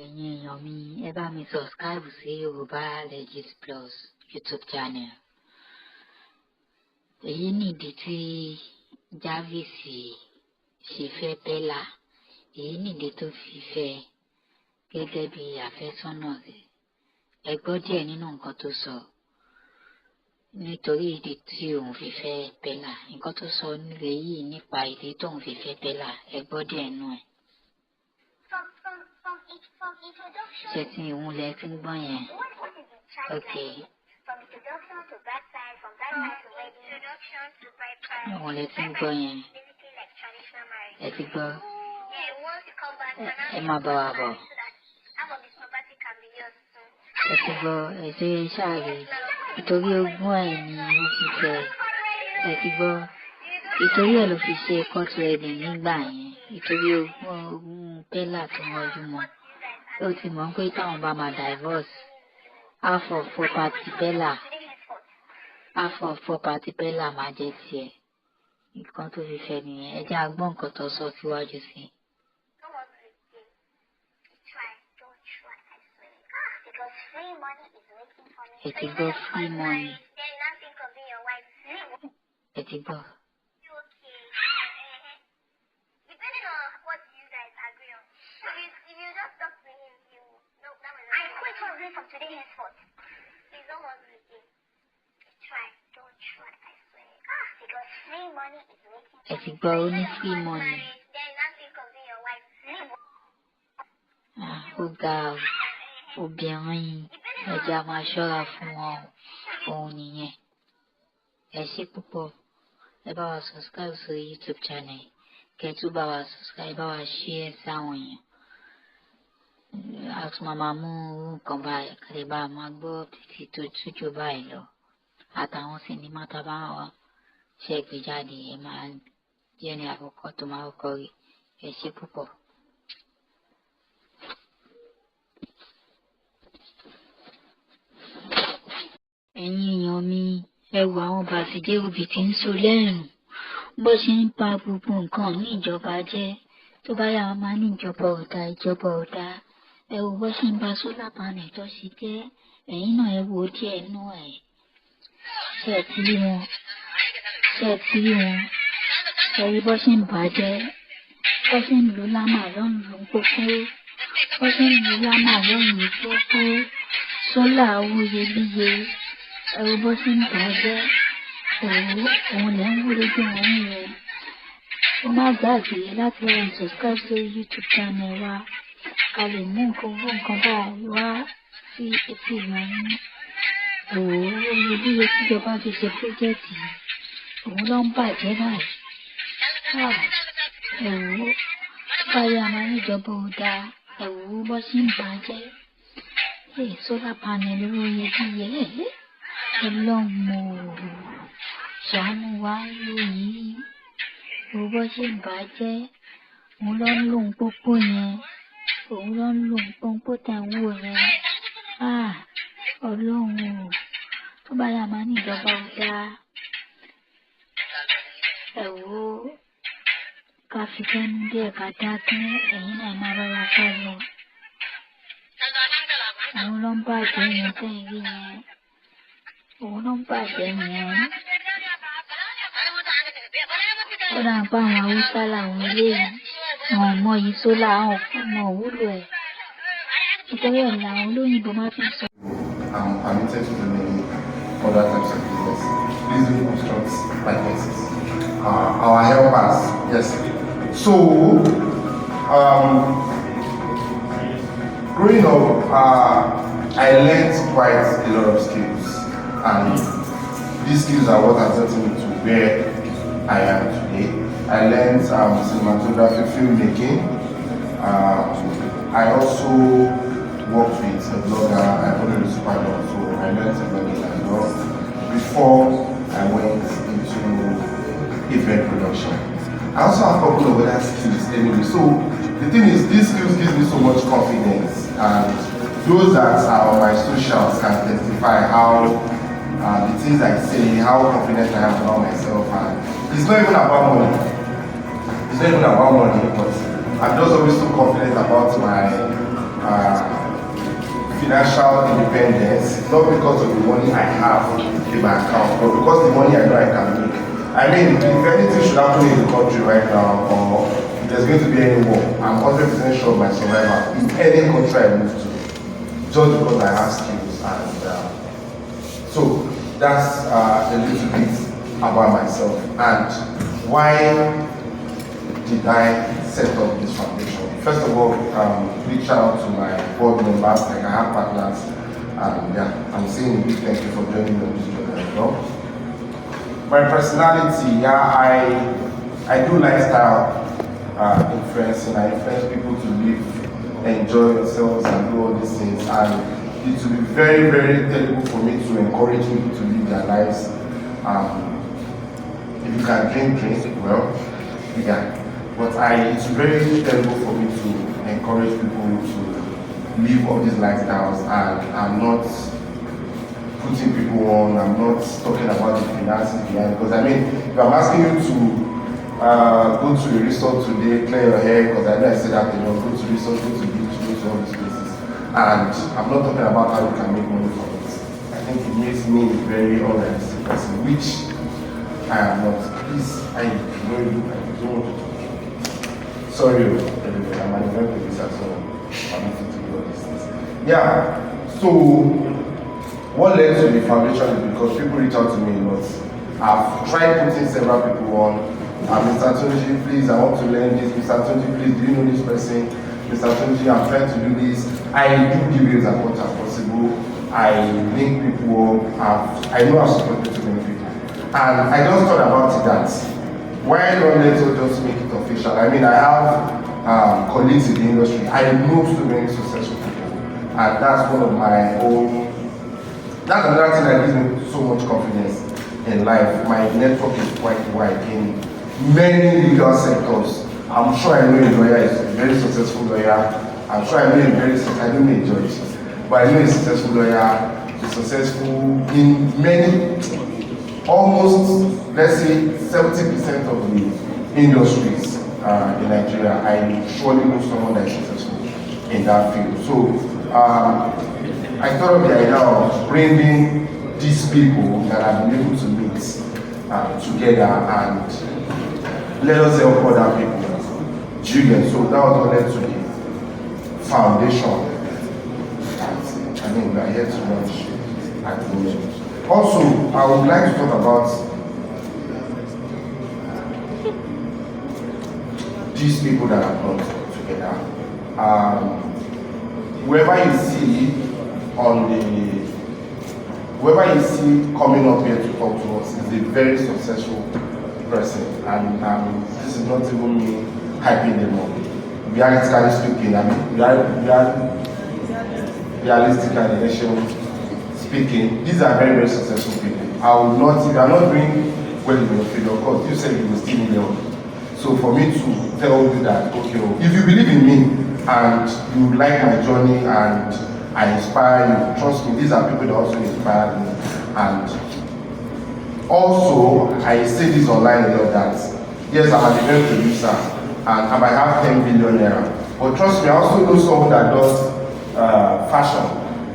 Ẹ̀yin èèyàn mi, ẹ bá mi subscribe sí Yoruba Legit Plus YouTube channel. Èyí nìdí tí Jarvis ṣe fẹ́ Bella. Èyí nìdí tó fi fẹ́ gẹ́gẹ́ bí àfẹ́sọ́nà rẹ̀. Ẹ gbọ́ díẹ̀ nínú nǹkan tó sọ nítorí ìdí tí òun fi fẹ́ Bella. Nǹkan tó sọ nílé yìí nípa ìdí tóun fi fẹ́ Bella. Ẹ gbọ́ díẹ̀ nínú ẹ̀. Ṣé tí ìhun lẹ ti ń gbọ́ yẹn? Okay. Ìhun lẹ ti ń gbọ́ yẹn. Ẹ ti gbọ́. Ẹ máa bá wa bọ̀. Ẹ ti gbọ́. Ẹ ṣe ṣáàrè. Nítorí ogún ẹ̀ ni ó fi fẹ́. Ẹ ti gbọ́. Nítorí ẹ̀ ló fi ṣe court wedding nígbà yẹn. Nítorí ogún Bella tó wọ́jú mọ́. Ó ti mọ̀ pé táwọn bá máa divorce, half of property Bella máa jẹ́ tiẹ̀. Nǹkan tó fi fẹ́ nìyẹn. Ẹ jẹ́ agbọ́n nǹkan tó sọ síwájú sí i. Ẹ ti gbọ́ free money. Ẹ ti gbọ́. From today henceforth, please don't work with me. Try, don't try, I swear. Because free money is waiting. Ẹ ti gbọ́, ó ní free money. Then nothing comes in your wife. Ó ga obìnrin, ẹ jẹ́ a máa ṣọ́ra fún wọn. Òun nìyẹn. Ẹ ṣé púpọ̀. Ẹ bá wa subscribe sí YouTube channel. Kẹ́ tún bá wa subscribe, bá wa share sáwọn èèyàn. A tún máa mú nǹkan báyìí kí lè bá a máa gbọ́ títí tó tújò báyìí lọ. Àtàwọn sinimá tá a bá wà ṣe gbé jáde, ẹ máa jẹ́ ní àkọ́kọ́ tó máa kọ́kọ́ rí. Ẹ ṣé púpọ̀. Ẹ̀yin èèyàn mi, ẹ wo àwọn bàṣídé òbí tí ń so lẹ́rùn bó ṣe ń pa gbogbo nǹkan ní ìjọba jẹ́. Tó bá yá wọn máa ní ìjọba ọ̀dà. Ẹ wo bó ṣe ń ba solar panel tó ṣe jẹ́. Ẹ̀yin náà ẹ wo díẹ̀ nú ẹ̀. Ṣé ẹ ti rí wọn? Ẹ rí bó ṣe ń bàjẹ́. Bó ṣe ń lo lámà lọ́rùn pópó. Sólà owó iyebíye. Ẹ wo bó ṣe ń bàjẹ́. Òun lẹ́ ń wúlò bí wọ́n ń yẹn. Ẹ má gbàgbé láti wá subscribe sí YouTube channel wa. Ká lè mú nǹkan báyìí wá sí etí ìrànú. Owó iyebíye tíjọba fi ṣe pírójẹ́tì òun ló ń bàjẹ́ báyìí. Báyìí a máa ní ìjọba ọ̀dà. Ẹ wò bó ṣe ń bàjẹ́. Solar panel owó iyebíye. Ọlọ́run ṣàánú wa lóyìí. Owó bó ṣe ń bàjẹ́. Òun ló ń lò ń pópó yẹn. Òun ló ń lò ń pópó tẹ̀ ń wò yẹn. Ọlọ́run tó bá yá máa ní ìjọba ọ̀dà. Ẹ wò ká fi kẹ́nu díẹ̀ ká dákẹ́. Ẹ̀yin náà máa bá wa ká lọ. Òun ló ń bàjẹ́ yẹn tẹ́yìn rí yẹn. Òun ló ń bàjẹ́ yẹn. Ó dà ń pa àwọn Haúsá làwọn eléyìí. Àwọn ọmọ yìí sólà àwọn ọmọ òwúlò ẹ̀. Nítorí ẹ̀ làwọn olóyìnbó máa fi sọ. I'm permitted to do many other types of business. Please do construct likenesses. Our helpers, yes. So, growing up, I learned quite a lot of skills, and these skills are what has gotten me to where I am today. I learned cinematography, filmmaking. I also worked with a blogger. I followed the super blog, so I learned blogging as well before I went into event production. I also have a couple of other skills anyway. So the thing is, these skills give me so much confidence, and those that are on my socials can testify how the things I say, how confident I am about myself. And it's not even about money. But I'm just always so confident about my financial independence, not because of the money I have in my account, but because the money I know I can make. I mean, if anything should happen in the country right now, or if there's going to be any war, I'm 100% sure of my survival in any country I move to, just because I have skills. And so that's a little bit about myself and why did I set up this foundation. First of all, big shout out to my board members, like I have partners, and yeah, I'm saying a big thank you for joining me on this journey as well. My personality, yeah, I do lifestyle influencing. I influence people to live, enjoy themselves, and do all these things. And it will be very, very terrible for me to encourage people to live their lives. If you can drink, well, yeah. But it's very terrible for me to encourage people to live all these lifestyles, and I'm not putting people on, I'm not talking about the finances behind, because I mean, if I'm asking you to go to a resort today, clear your hair, because I know I said that, you know, go to resort, go to beach, go to all these places, and I'm not talking about how you can make money from it. I think it makes me a very unrealistic person, which I am not. Please, I don't want to. Sorry, everybody, I'm an event producer, so I'm not to do all these things. Yeah, so what led to the foundation is because people reach out to me a lot. I've tried putting several people on. Mr. Tunji, please, I want to learn this. Mr. Tunji, please, do you know this person? Mr. Tunji, I'm trying to do this. I do give it as much as possible. I link people up. I know I've supported too many people. And I just thought about it that why not let's just make it official? I mean, I have colleagues in the industry. I know so many successful people, and that's one of my own. That's another thing that gives me so much confidence in life. My network is quite wide in many legal sectors. I'm sure I know a lawyer is a very successful lawyer. I'm sure I know a I don't know a judge, but I know a successful lawyer. He's successful in many. Almost, let's say, 70% of the industries in Nigeria, I surely know someone that is successful in that field. So, I thought of the idea of bringing these people that I've been able to meet together and let us help other people. Julian, so that was what led to the foundation. I mean, we are here to launch at the moment. Also, I would like to talk about these people that are brought together. Whoever you see coming up here to talk to us is a very successful person, and this is not even me hyping them up. Realistically speaking, I mean, realistically speaking, these are very, very successful people. I will not, if you are not doing well in your field, of course, you said you will still need help. So for me to tell you that, okay, if you believe in me and you like my journey and I inspire you, trust me, these are people that also inspire me. And also, I say this online a lot that, yes, I'm an event producer and I might have 10 billion naira. But trust me, I also know someone that does fashion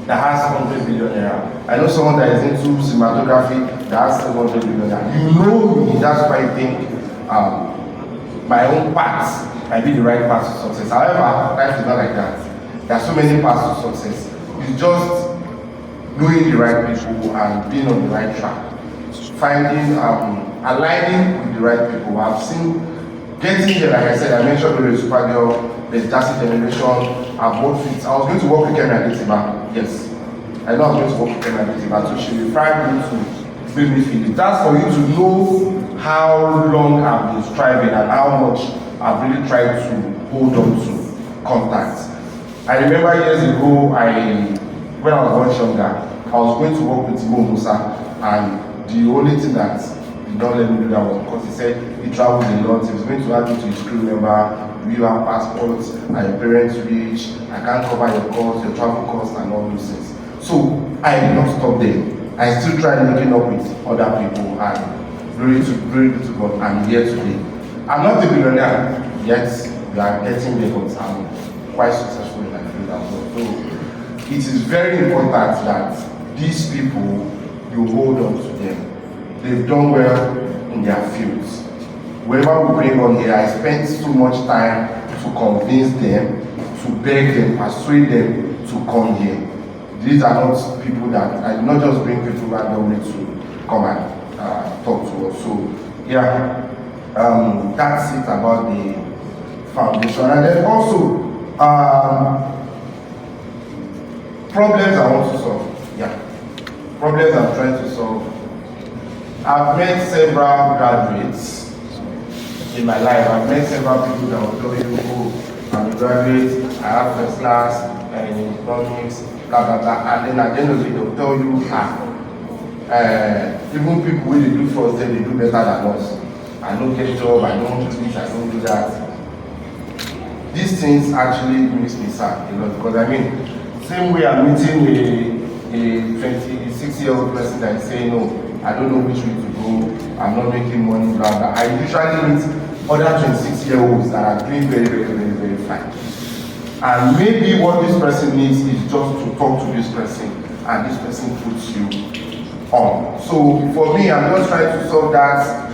that has 100 billion naira. I know someone that is into cinematography that has 700 billion naira. You know me, that's why I think my own path might be the right path to success. However, life is not like that. There are so many paths to success. It's just knowing the right people and being on the right track. Finding, aligning with the right people. I've seen getting here, like I said, I mentioned the Supergirl, the Jassy Generation. I've worked with, I was going to work with Kemi Adetiba. Yes. I know I was going to work with Kemi Adetiba, so she required me to make me feel it. That's for you to know how long I've been striving and how much I've really tried to hold on to contacts. I remember years ago, when I was much younger, I was going to work with Mo Musa, and the only thing that did not let me do that was because he said he travels a lot, he was going to add me to his crew member, you have passports, are your parents rich, I can't cover your costs, your travel costs, and all those things. So I did not stop there. I still tried making up with other people, and glory to God, I'm here today. I'm not a billionaire yet, we are getting there, but I'm quite successful in my field as well. So it is very important that these people, you hold on to them. They've done well in their fields. Whoever we bring on here, I spent so much time to convince them, to beg them, persuade them to come here. These are not people that, I do not just bring people randomly to come and talk to us. So yeah, that's it about the foundation. And then also, problems I want to solve. Yeah, problems I'm trying to solve. I've met several graduates in my life. I've met several people that will tell you, oh, I'm a graduate, I have first class in economics, blah blah blah, and then at the end of it, they'll tell you, even people when they do first, they do better than us. I don't get job, I don't do this, I don't do that. These things actually makes me sad a lot, because I mean, same way I'm meeting a 26-year-old person that is saying, no, I don't know which way to go, I'm not making money, blah blah. I usually meet other 26-year-olds that are doing very fine. And maybe what this person needs is just to talk to this person, and this person puts you on. So for me, I'm just trying to solve that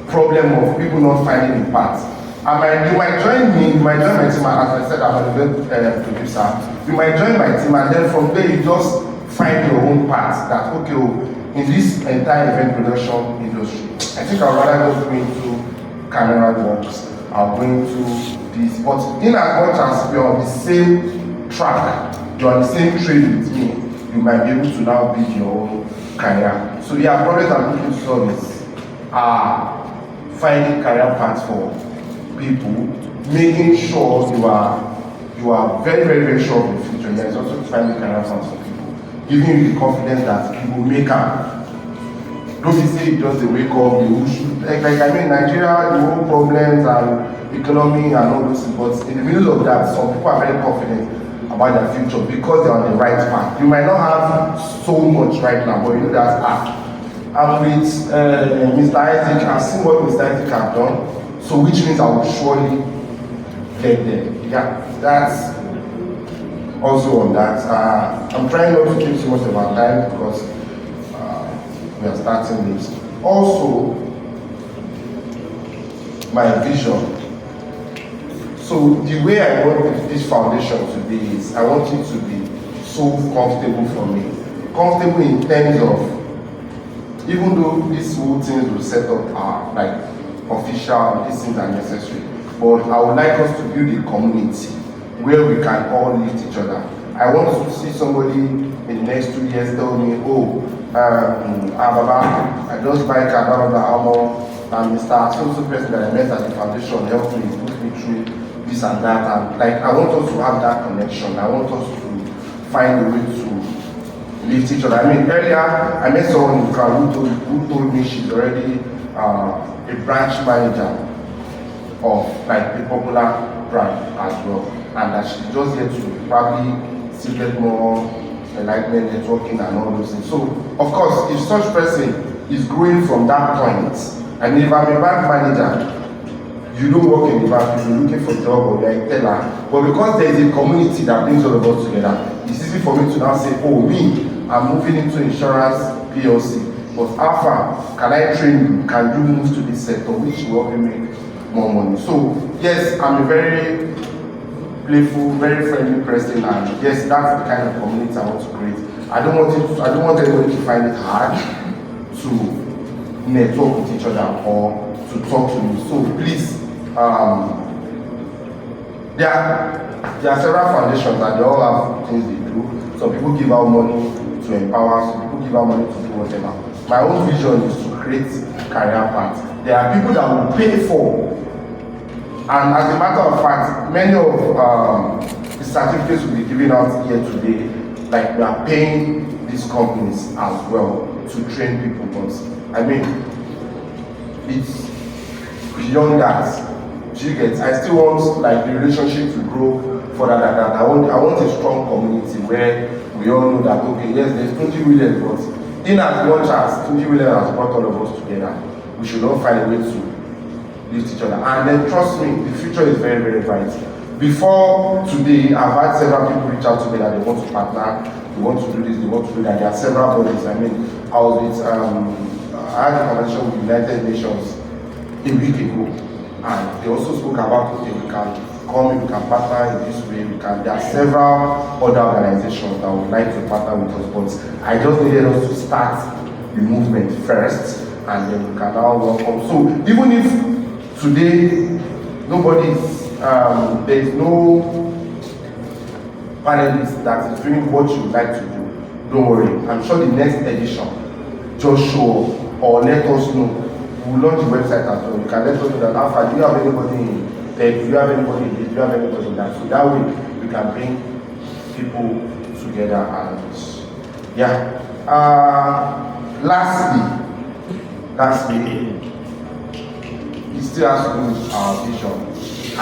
problem of people not finding a path. You might join me, you might join my team, as I said, I'm an event producer. You might join my team, and then from there you just find your own path. That okay, in this entire event production industry, I think I'd rather just go into camera works, I'll go into this. But in as much as you're on the same track, you're on the same train with me, you might be able to now build your own career. So yeah, problems I'm looking to solve is finding career paths for people, making sure you are very sure of the future. There is also finding career paths for people, giving you the confidence that you will make it. Don't be saying just the wake up, you should like I mean Nigeria, the whole problems and economy and all those things, but in the middle of that, some people are very confident about their future because they're on the right path. You might not have so much right now, but you know that I'm with Mr. Isaac, I've seen what Mr. Isaac has done, so which means I will surely get there. Yeah, that's also on that. I'm trying not to keep too much of our time because we are starting this. Also, my vision. So the way I want this foundation to be is I want it to be so comfortable for me. Comfortable in terms of, even though these whole things will set up are like official, these things are necessary, but I would like us to build a community where we can all lift each other. I want to see somebody in the next 2 years tell me, oh, I just buy a car, and Mr. So person that I met at the foundation helped me, put me through this and that, and like I want us to have that connection. I want us to find a way to lift each other. I mean, earlier I met someone in the crowd who told me she's already a branch manager of like a popular brand as well, and that she's just here to probably still get more enlightenment, networking and all those things. So of course, if such person is growing from that point, I mean, if I'm a bank manager, you don't work in the bank, you're looking for a job or you're a teller, but because there is a community that brings all of us together, it's easy for me to now say, oh, I'm moving into insurance PLC, but how far can I train you? Can you move to this sector which will help you make more money? So yes, I'm a very playful, very friendly person, and yes, that's the kind of community I want to create. I don't want anybody to find it hard to network with each other or to talk to me. So please, there are several foundations and they all have things they do. Some people give out money to empower, some people give out money to do whatever. My own vision is to create career paths. There are people that will pay for, and as a matter of fact, many of the certificates will be given out here today. Like we are paying these companies as well to train people. But I mean, it's beyond that. You get? I still want like the relationship to grow further than that. I want a strong community where we all know that okay, yes, there's 20 million, but in as much as 20 million has brought all of us together, we should all find a way to lift each other. And then trust me, the future is very bright. Before today, I've had several people reach out to me that they want to partner, they want to do this, they want to do that. There are several bodies. I mean, I was with, I had a conversation with United Nations a week ago, and they also spoke about, okay, we can come, we can partner in this way, we can. There are several other organizations that would like to partner with us, but I just needed us to start the movement first, and then we can now welcome. So even if today nobody's there is no panelist that is doing what you would like to do, don't worry. I'm sure the next edition, just show up or let us know. We'll launch the website as well. You can let us know that after, do you have anybody in tech, do you have anybody in this, do you have anybody in that? So that way we can bring people together. And yeah. Lastly, it still has to do with our vision.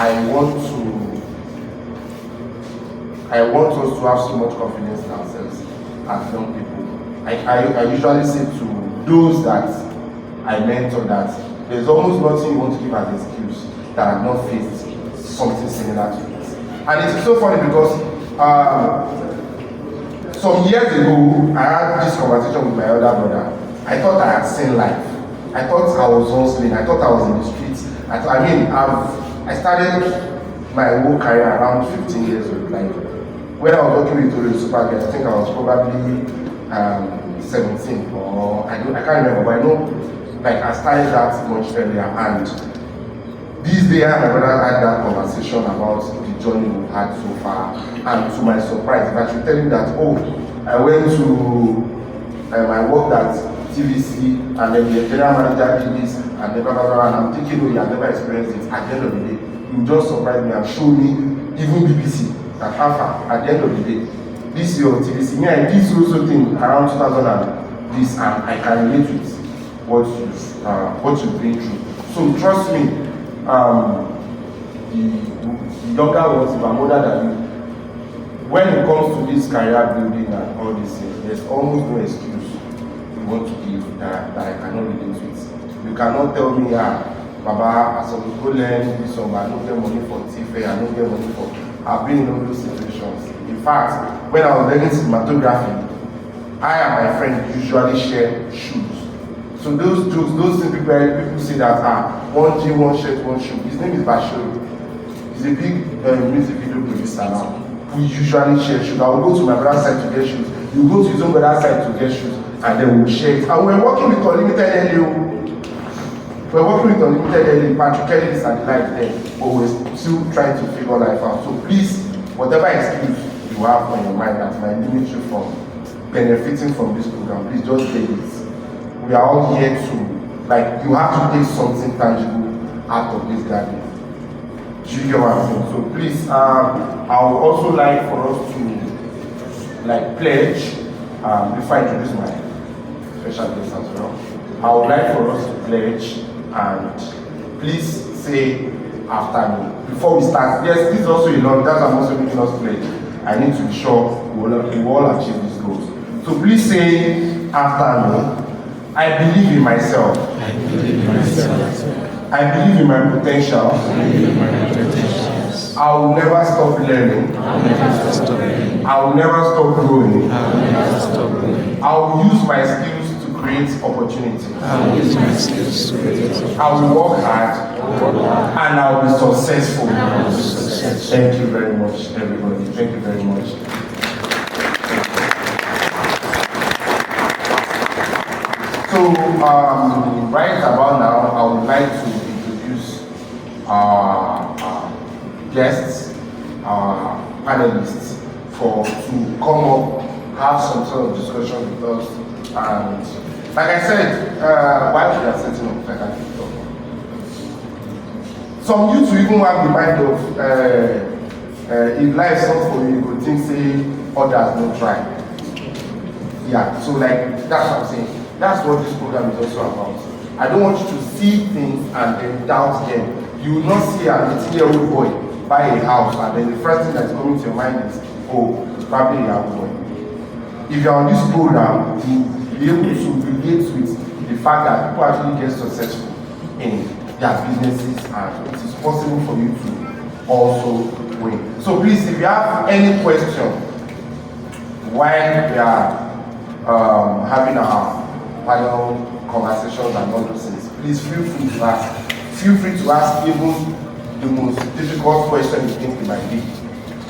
I want us to have so much confidence in ourselves as young people. I usually say to those that I mentor that there's almost nothing you want to give as excuse that have not faced something similar to this. And it's so funny because some years ago I had this conversation with my elder brother. I thought I had seen life. I thought I was hustling. I thought I was in the streets. I started my whole career around 15 years old. Like when I was working with Total Super Girls, I think I was probably 17 or I can't remember, but I know like I started that much earlier. And this day my brother had that conversation about the journey we've had so far. And to my surprise, I should tell him that, oh, I went to I worked at TVC and then the general manager did this and then blah, blah, blah, and I'm thinking, oh, you have never experienced it. At the end of the day, you just surprise me and show me even BBC that Alpha at the end of the day. This year on TVC, me I did also thing around 2000 and this, and I can relate with what you've been through. So trust me, the younger ones, if I'm older than you, when it comes to this career building and all these things, there's almost no excuse you want to give that I cannot relate with. You cannot tell me, Baba, as I was go learn this song, I don't get money for TV, I don't get money for. I've been in all those situations. In fact, when I was learning cinematography, I and my friend usually share shoes. So those things people say that one jean, one shirt, one shoe. His name is Bashir. He's a big music video producer now. We usually share shoes. I will go to my brother's side to get shoes. You go to his own brother's side to get shoes, and then we'll share it. And we're working with Unlimited LA. We're working with Unlimited LA. Patrick Kelly is at the light there, but we're still trying to figure life out. So please, whatever excuse you have on your mind that might limit you from benefiting from this program, please just take it. We are all here to, like, you have to take something tangible out of this gathering. Do you get what I'm saying? So please, I would also like for us to, like, pledge, before I introduce my special guest as well, I would like for us to pledge and please say after me. Before we start, yes, this is also a long, that's why I'm also making us pledge. I need to be sure we will all achieve these goals. So please say after me. I believe in myself. I believe in myself. I believe in my potential. I believe in my potential. I will never stop learning. I will never stop learning. I will never stop growing. I will never stop growing. I will use my skills to create opportunity. I will use my skills to create opportunity. I will work hard. And I will be successful. Thank you very much, everybody. Thank you very much. So, right about now, I would like to introduce our guests, our panelists, to come up, have some sort of discussion with us. And like I said, while we are setting up, like I can talk. Some youth will even have the mind of, if life is not for you, you would think, say, others don't try. Yeah, so like, that's what I'm saying. That's what this program is also about. I don't want you to see things and then doubt them. You will not see an 18-year-old boy buy a house and then the first thing that's coming to your mind is, oh, it's probably a young boy. If you're on this program, you'll be able to relate with the fact that people actually get successful in their businesses, and it is possible for you to also way. So please, if you have any question while we are having our panel conversations and all those things, please feel free to ask. Feel free to ask even the most difficult question you think it might be.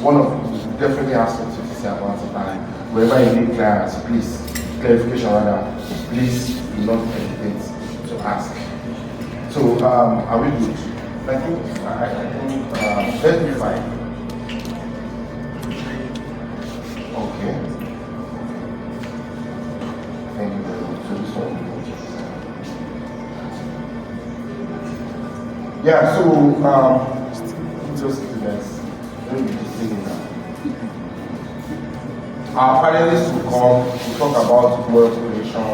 One of you definitely ask something to say about it, and wherever you need clarification rather, please do not hesitate to ask. So are we good? I think let's be fine. Okay. Thank you very much. So this one. Yeah, so just students, let me be saying that. Our panelists will come to talk about wealth creation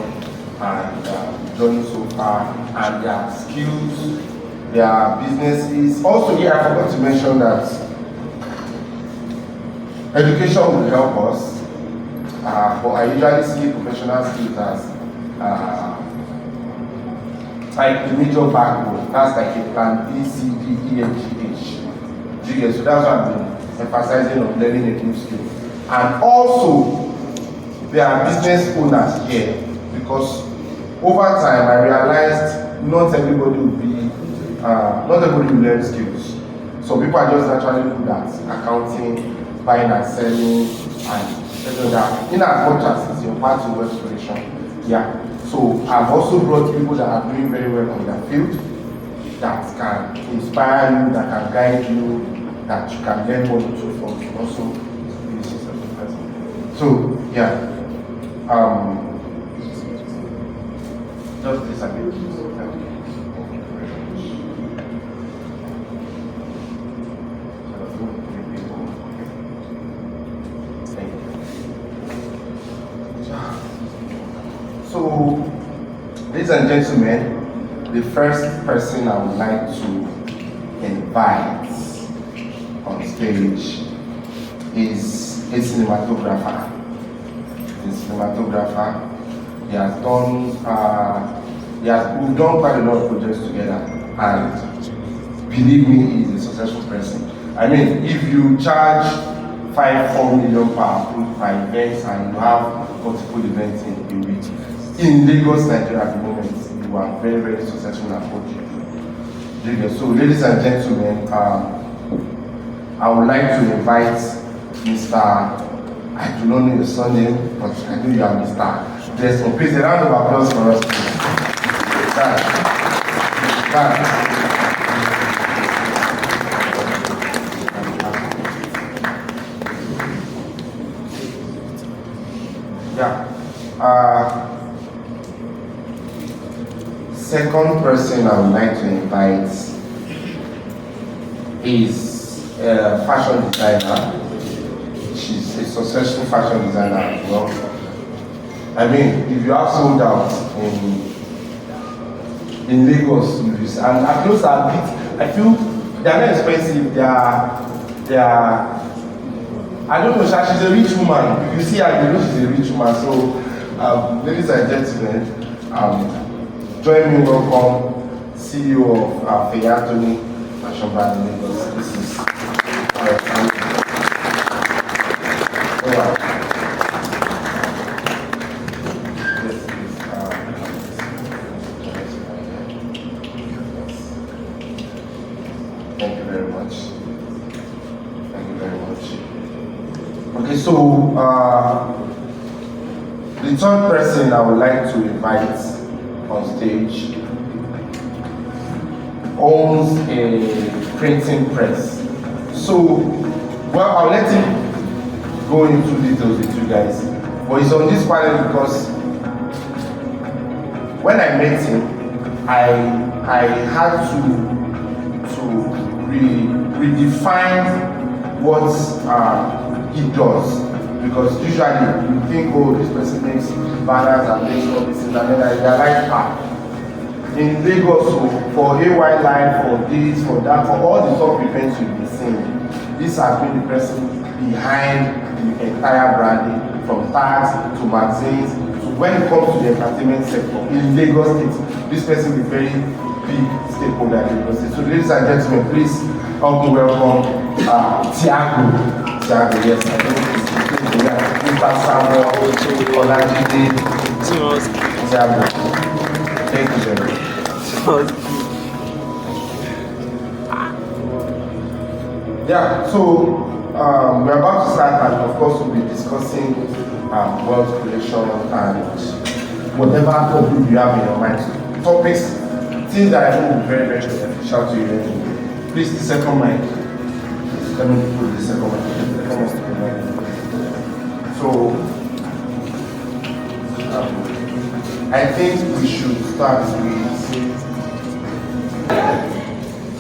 and journey so far and their skills, their businesses. Also, here I forgot to mention that education will help us, but I usually see professional skills as like the major backbone. That's like a plan B, C, D, E, F, G, H. So that's what I've been emphasizing on learning a new skill. And also, there are business owners here because over time I realized not everybody will learn skills. So people are just naturally good at accounting, buying and selling, and that. In as much as it's your part of wealth creation, yeah. So I've also brought people that are doing very well on their field, that can inspire you, that can guide you, that you can learn one or two from. Also, be a successful person. So yeah, just this a bit. So, ladies and gentlemen, the first person I would like to invite on stage is a cinematographer. He has done, we've done quite a lot of projects together, and believe me, he's a successful person. I mean, if you charge 5-4 million per event and you have multiple events in a week, in Lagos, Nigeria at the moment, you are very, very successful at what you do. So, ladies and gentlemen, I would like to invite Mr. I do not know your surname, but I know you are Mr. Desmond. Please, a round of applause for us, please. Yeah. Second person I would like to invite is a fashion designer. She's a successful fashion designer as well. I mean, if you have sold out in Lagos, and at those are bit, I feel they are not expensive. They are. I don't know, she's a rich woman. If you see her, you know she's a rich woman. So, ladies and gentlemen, join me, welcome CEO of Eyitayo Fashion Brand in Lagos. This is Thank you very much. Okay, so the third person I would like to invite on stage owns a printing press. So, well, I'll let him go into details with you guys. But he's on this panel because when I met him, I had to redefine what he does, because usually you think, oh, this person makes banners and makes all this, and then I realize, in Lagos, for AYERAYE, for this, for that, for all the top events you'll be seeing, this has been the person behind the entire branding, from tags to magazines, to when it comes to the entertainment sector in Lagos State. This person is a very big stakeholder in Lagos State. So ladies and gentlemen, please help me welcome Tiago, yes, I think Mr. Samuel Olajide, Tiago. Thank you very much. Yeah, so we're about to start, and of course we'll be discussing wealth creation and whatever topic you have in your mind. Topics, things that I know will be very, very beneficial to you. Please, the second mic. Let me put the second mic. So, I think we should start with.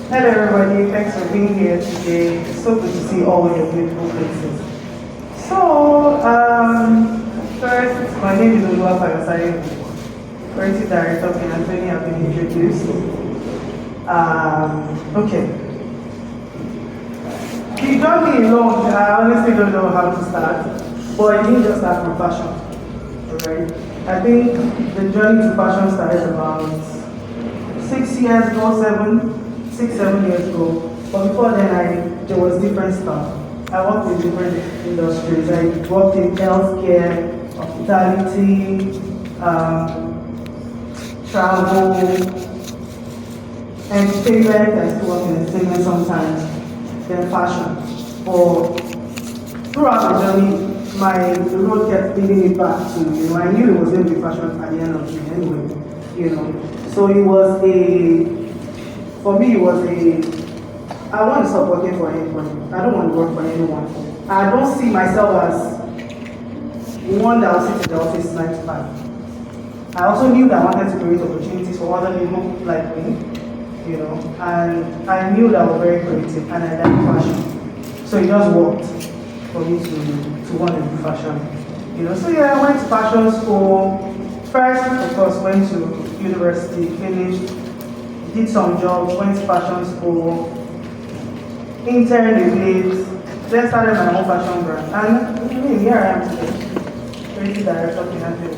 Hello everybody, thanks for being here today. It's so good to see all of your beautiful faces. So, first, my name is Eyitayo, Creative Director of Femi. I've been introduced. Okay. The journey alone, I honestly don't know how to start, but it didn't just start from fashion, right? I think the journey to fashion started about 6 years ago, 7 years ago. But before then, there was different stuff. I worked in different industries. I worked in healthcare, hospitality, travel, entertainment. I still work in entertainment sometimes. Then fashion. But throughout the journey, the road kept leading me back to, I knew it was going to be fashion at the end of the day anyway, So it was for me, I want to stop working for anybody. I don't want to work for anyone. I don't see myself as one that will sit in the office 9 to 5. I also knew that I wanted to create opportunities for other people like me, and I knew that I was very creative and I liked fashion. So it just worked for me to want to do fashion. So yeah, I went to fashion school. First, of course, went to university, finished, did some jobs, went to fashion school, interned a bit, then started my own fashion brand. And here I am today, creative director of Eyitayo.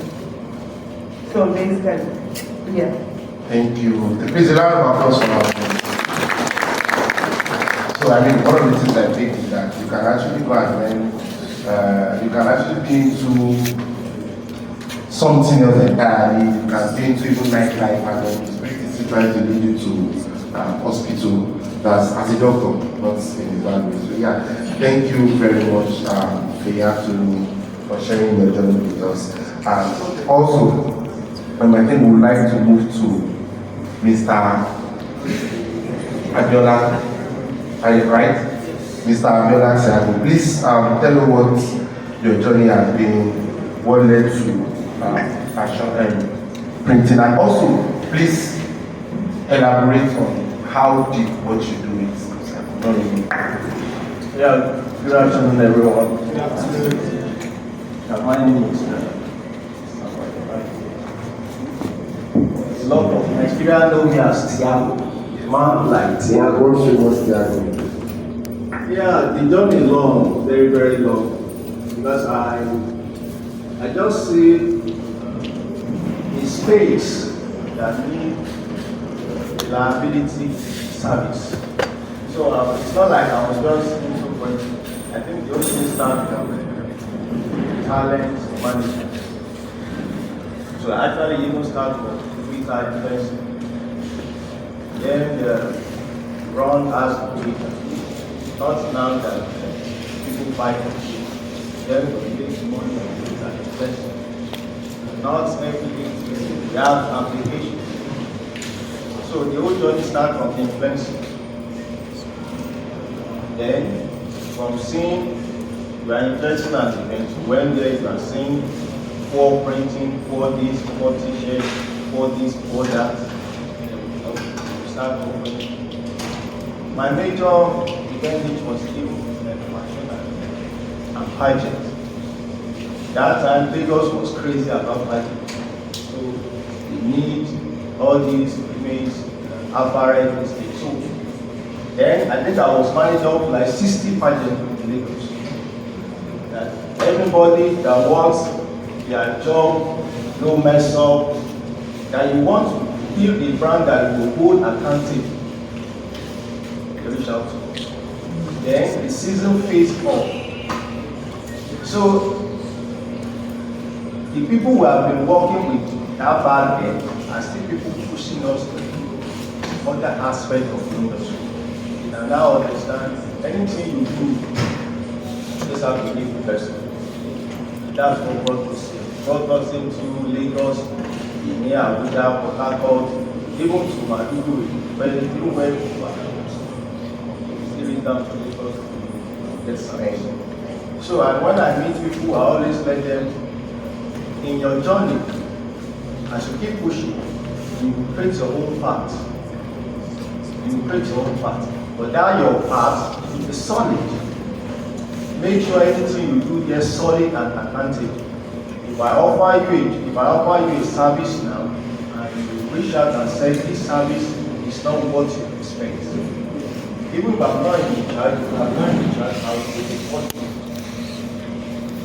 So basically, yeah. Thank you. Please, a round of applause for us. So, one of the things I think is that you can actually go and learn, you can actually be into something else entirely. You can be into even nightlife, and then it's pretty easy trying to lead you to hospital. That's as a doctor, not in a bad way. So, yeah, thank you very much, for sharing your journey with us. And also, I think we would like to move to Mr. Abiola, right? Mr. Abiola, please tell me what your journey has been, what led to fashion and printing, and also please elaborate on how did what you do is. Yeah, good afternoon everyone. Good afternoon. My name is a lot of Nigerians know me as Tiago, man like Tiago. What's Tiago? Yeah, the journey long, very, very long, because I just see a space that need reliability service. So it's not like I was just into point. I think the only thing started from talent management. So I actually even started from Twitter influencing. Then run as Twitter. Not now that people buy it. Then we make money on Twitter influencing. Not everything, we have applications. So the whole journey starts from influencing. Then from seeing, you are interested in an event, when there you are seeing for printing, for this, for t-shirts, for this, for that. Start opening. My major event which was still fashion and pageant. That time Lagos was crazy about pageant. So we need all these image apparel mistakes. So then I think I was manager of like 60 pageants in Lagos. That everybody that wants their job, no mess up, that you want to build a brand that will hold accountable, reach out to us. then the season fades off. So the people who have been working with that bad end are still people pushing us to other aspects of the industry. And now understand anything you do, just have to be professional. That's what God was saying. God was saying to Lagos, near Abuja, Port Harcourt, even to Maiduguri, even when we were still down to Lagos, that's amazing. So when I meet people, I always let them, in your journey, as you keep pushing, you will create your own path. You will create your own path. But that your path will be solid. Make sure anything you do there solid and accountable. If I offer you a service now, and you reach out and say this service is not what you expect. Even if I'm not in charge, I will report you.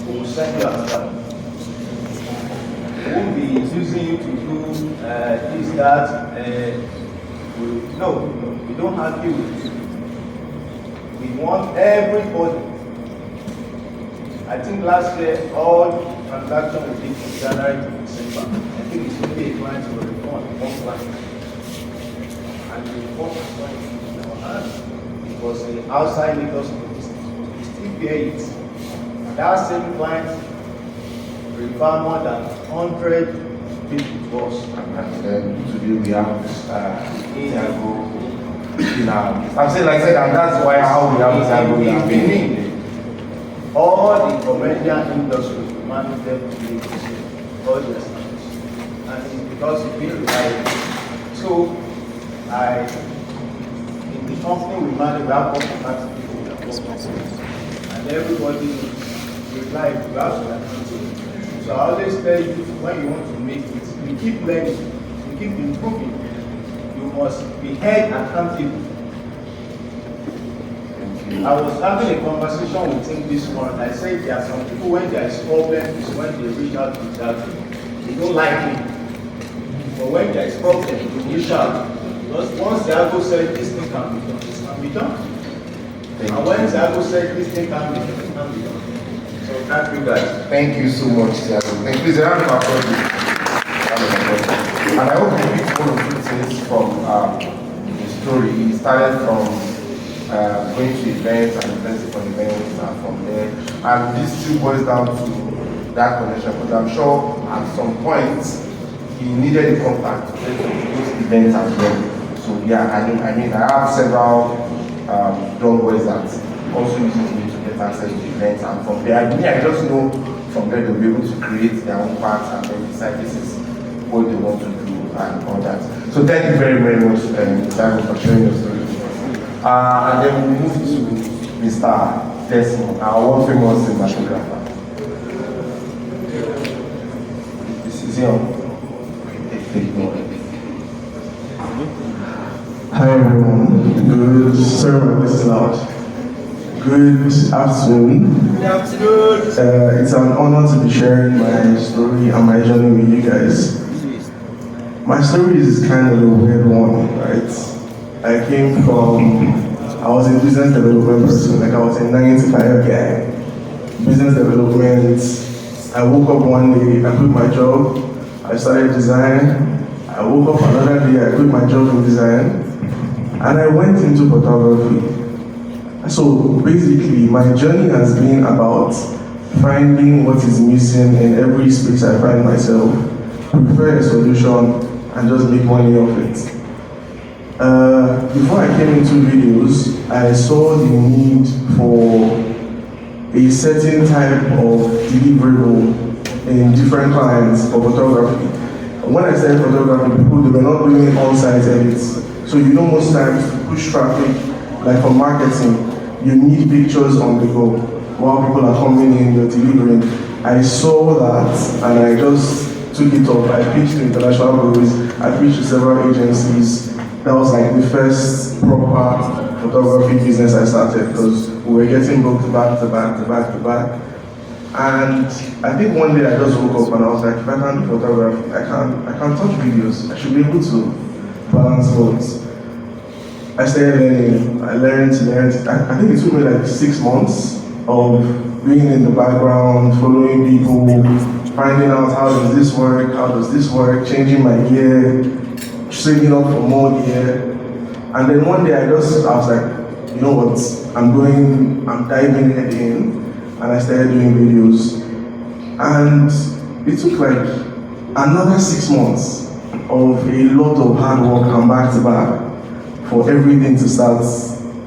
We will send you another. We won't be using you to do this, that. No, we don't argue with you. We want everybody. I think last year, all transactions we did from January to December, I think it's only a client to report one client. And the report was going in our hands. It was the outside Lagos business. We still bear it. And that same client referred more than 100 people to us. And then today we have Eyitayo. I'm saying like that, and that's why how we have Eyitayo in Benin. All the commercial industry manage them to be all the established. And it's because we feel like, so in the company we manage, we have 130 people that work. And everybody is like, you have to account. So I always tell you, when you want to make it, you keep learning, you keep improving. You must be held accountable. I was having a conversation with him this morning. I said there are some people when there is problem is when they reach out to that. They don't like me. But when there is problem, you reach out. Because once the Agbo said this thing can be done, this can be done. And when the Agbo said this thing can be done, it can be done. So thank you guys. Thank you so much, Tiago. Thank you. Please, a round of applause. And I hope you pick one of two things from the story. He started from going to events and investing for events and from there. And this still boils down to that connection, because I'm sure at some point he needed a contact to get to those events as well. So yeah, I mean I have several young boys that also uses me to get access to events, and from there I just know from there they'll be able to create their own path and then decide this is what they want to do and all that. So thank you very, very much, Simon, for sharing your story. And then we move to Mr. Desmond, our world famous cinematographer. This is him. Hi everyone. Good. Sorry, my voice is loud. Good afternoon. Good afternoon. It's an honor to be sharing my story and my journey with you guys. My story is kind of a weird one, right? I was in business development person, like I was a 9 to 5 guy. Business development. I woke up one day, I quit my job, I started design. I woke up another day, I quit my job in design, and I went into photography. So basically, my journey has been about finding what is missing in every space I find myself, prepare a solution, and just make money off it. Before I came into videos, I saw the need for a certain type of deliverable in different clients for photography. When I said photography, people, they were not doing on-site edits. So you know, most times to push traffic, like for marketing, you need pictures on the go while people are coming in, you're delivering. I saw that and I just took it up. I pitched to international bureaus, I pitched to several agencies. That was like the first proper photography business I started, because we were getting booked back to back to back to back. And I think one day I just woke up and I was like, if I can't do photography, I can't touch videos. I should be able to balance both. I started learning. I learned. I think it took me like 6 months of being in the background, following people, finding out how does this work, changing my gear, saving up for more gear. And then one day I was like, you know what, I'm diving head in, and I started doing videos. And it took like another 6 months of a lot of hard work and back to back for everything to start.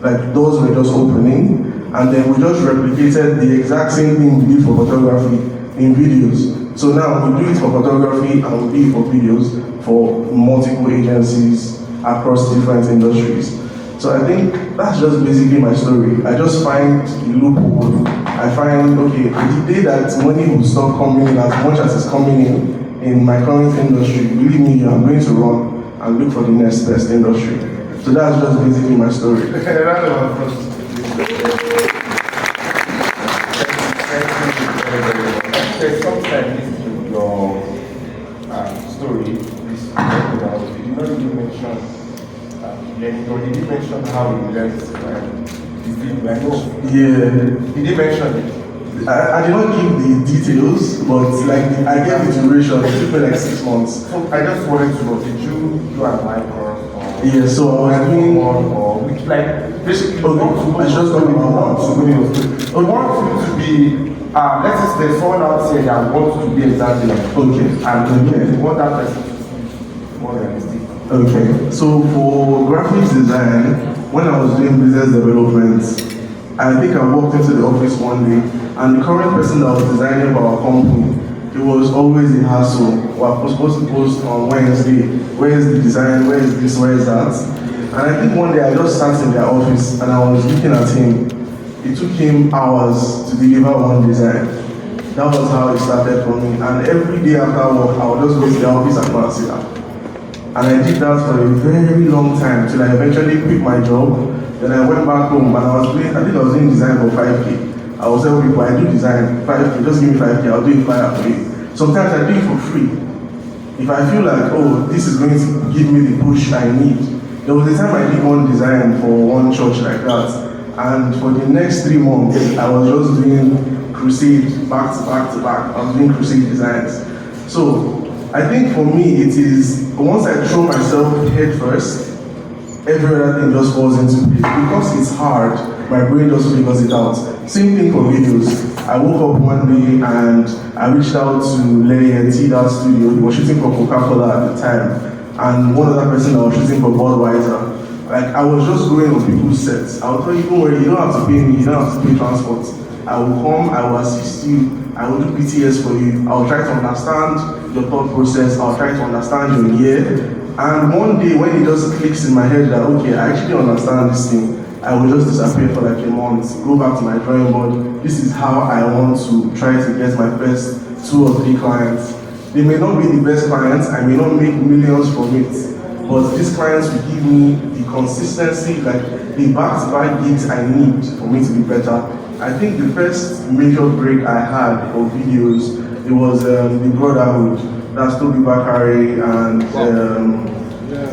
Like doors were just opening, and then we just replicated the exact same thing we did for photography in videos. So now we do it for photography and we do it for videos for multiple agencies across different industries. So I think that's just basically my story. I just find a loophole. I find, okay, the day that money will stop coming in as much as it's coming in my current industry, believe me, I'm going to run and look for the next best industry. So that's just basically my story. Sometimes in your story, this you did not really mention did you mention how you learned the film? Yeah. Did you mention it? I did not give the details, but like I gave the duration. It took me like 6 months. So I just wanted to know, did you do an icon? Yeah, so I was doing one or which like basically I just got me one. We want you to be let's just say someone out here that wants to be exactly like and we want that person to be more realistic. Okay, so for graphics design, when I was doing business development, I think I walked into the office one day, and the current person that was designing for our company, it was always a hassle. We're supposed to post on Wednesday. Where is the design? Where is this? Where is that? And I think one day I just sat in their office and I was looking at him. It took him hours to deliver one design. That was how it started for me. And every day after work, I would just go to the office and go and sit down. And I did that for a very long time till I eventually quit my job. Then I went back home and I think I was doing design for 5K. I was telling people, I do design 5K, just give me 5K, I'll do it flyer for you. Sometimes I do it for free. If I feel like, oh, this is going to give me the push I need. There was a time I did one design for one church like that. And for the next 3 months, I was just doing crusade back to back to back. I was doing crusade designs. So I think for me, it is, once I throw myself head first, every other thing just falls into place. Because it's hard, my brain just figures it out. Same thing for videos. I woke up one day and I reached out to Larry T that studio. He was shooting for Coca-Cola at the time. And one other person that was shooting for Budweiser. Like, I was just going on people's sets. I would tell you, don't worry, you don't have to pay me, you don't have to pay transport. I will come, I will assist you, I will do PTS for you. I will try to understand your thought process, I will try to understand your year. And one day when it just clicks in my head that, okay, I actually understand this thing, I will just disappear for like a month, go back to my drawing board. This is how I want to try to get my first 2 or 3 clients. They may not be the best clients, I may not make millions from it, but these clients will give me the consistency, like the back-to-back gigs I need for me to be better. I think the first major break I had of videos, it was the Brotherhood. That's Toby Bakari and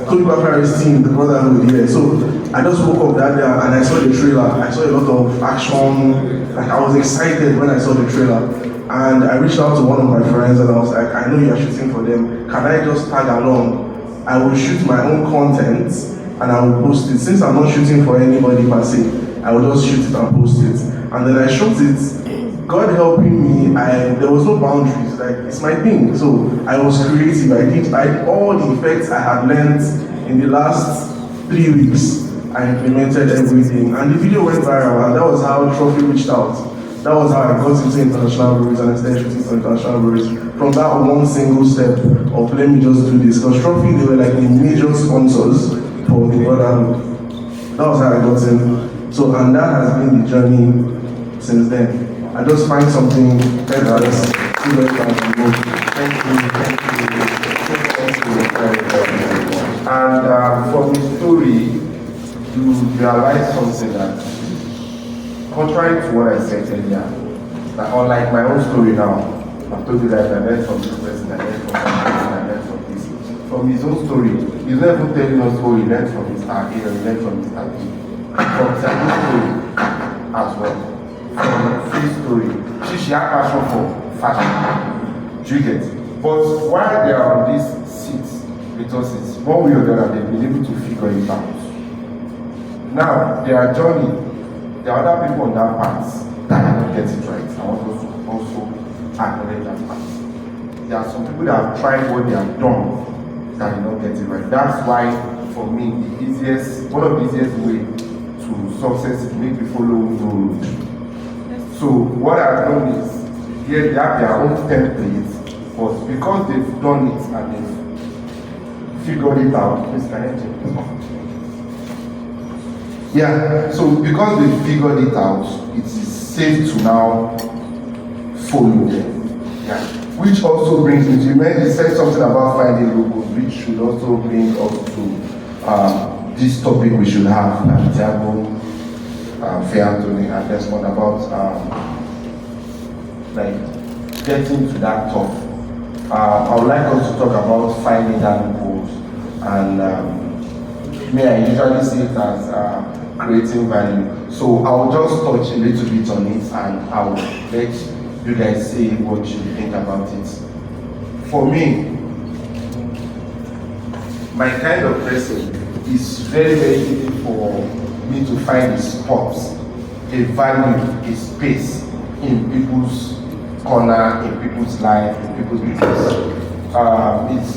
Toby Bakari's team, the Brotherhood, yeah. So I just woke up that day and I saw the trailer. I saw a lot of action. Like, I was excited when I saw the trailer. And I reached out to one of my friends and I was like, I know you're shooting for them. Can I just tag along? I will shoot my own content and I will post it. Since I'm not shooting for anybody per se, I will just shoot it and post it. And then I shot it. God helping me, there was no boundaries. Like, it's my thing. So I was creative. I did all the effects I had learned in the last 3 weeks. I implemented everything, and the video went viral. And that was how Trophy reached out. That was how I got into international breweries and I started shooting for international breweries. From that one single step of let me just do this. Because Trophy, they were like the major sponsors for the Brotherhood. That was how I got in. So, and that has been the journey since then. I just find something else, see where I can go. Thank you. And from the story, you realize something that, contrary to what I said earlier, that unlike my own story now, I've told you that I learned from this person, I learned from that person, I learned from this. from his own story. He's not even telling us what he learned from Mr. A or he learned from Mr. B. From his own story as well. From his story. She had passion for fashion. Do you get it? But while they are on these seats with us, it's one way or the other, they've been able to figure it out. Now, their journey, there are other people on that path that cannot get it right. I want us to also acknowledge that path. There are some people that have tried what they have done that did not get it right. That's why, for me, one of the easiest way to success is make me follow the road. So what I've done is, here they have their own templates, but because they've done it and they've figured it out, yeah, so because they figured it out, it is safe to now follow them. Yeah. Which also brings me to, you said something about finding logos, which should also bring us to this topic we should have, Thiago, Anthony, and this one about like getting to that top. I would like us to talk about finding that loopholes, and I usually see it as creating value. So I'll just touch a little bit on it, and I'll let you guys say what you think about it. For me, my kind of person is very, very easy for me to find a spot, a value, a space in people's corner, in people's life, in people's business.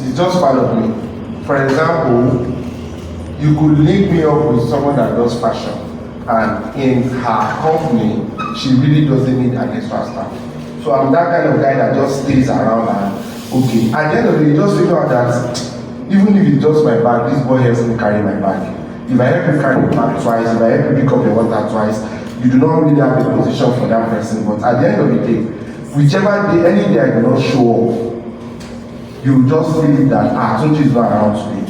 It's just part of me. For example, you could link me up with someone that does fashion, and in her company, she really doesn't need an extra staff. So I'm that kind of guy that just stays around and okay. At the end of the day, just figure out that even if it's just my bag, this boy helps me carry my bag. If I help you carry the bag twice, if I help you pick up the water twice, you do not really have a position for that person. But at the end of the day, whichever day, any day I do not show up, you just feel that Tunji is not around today.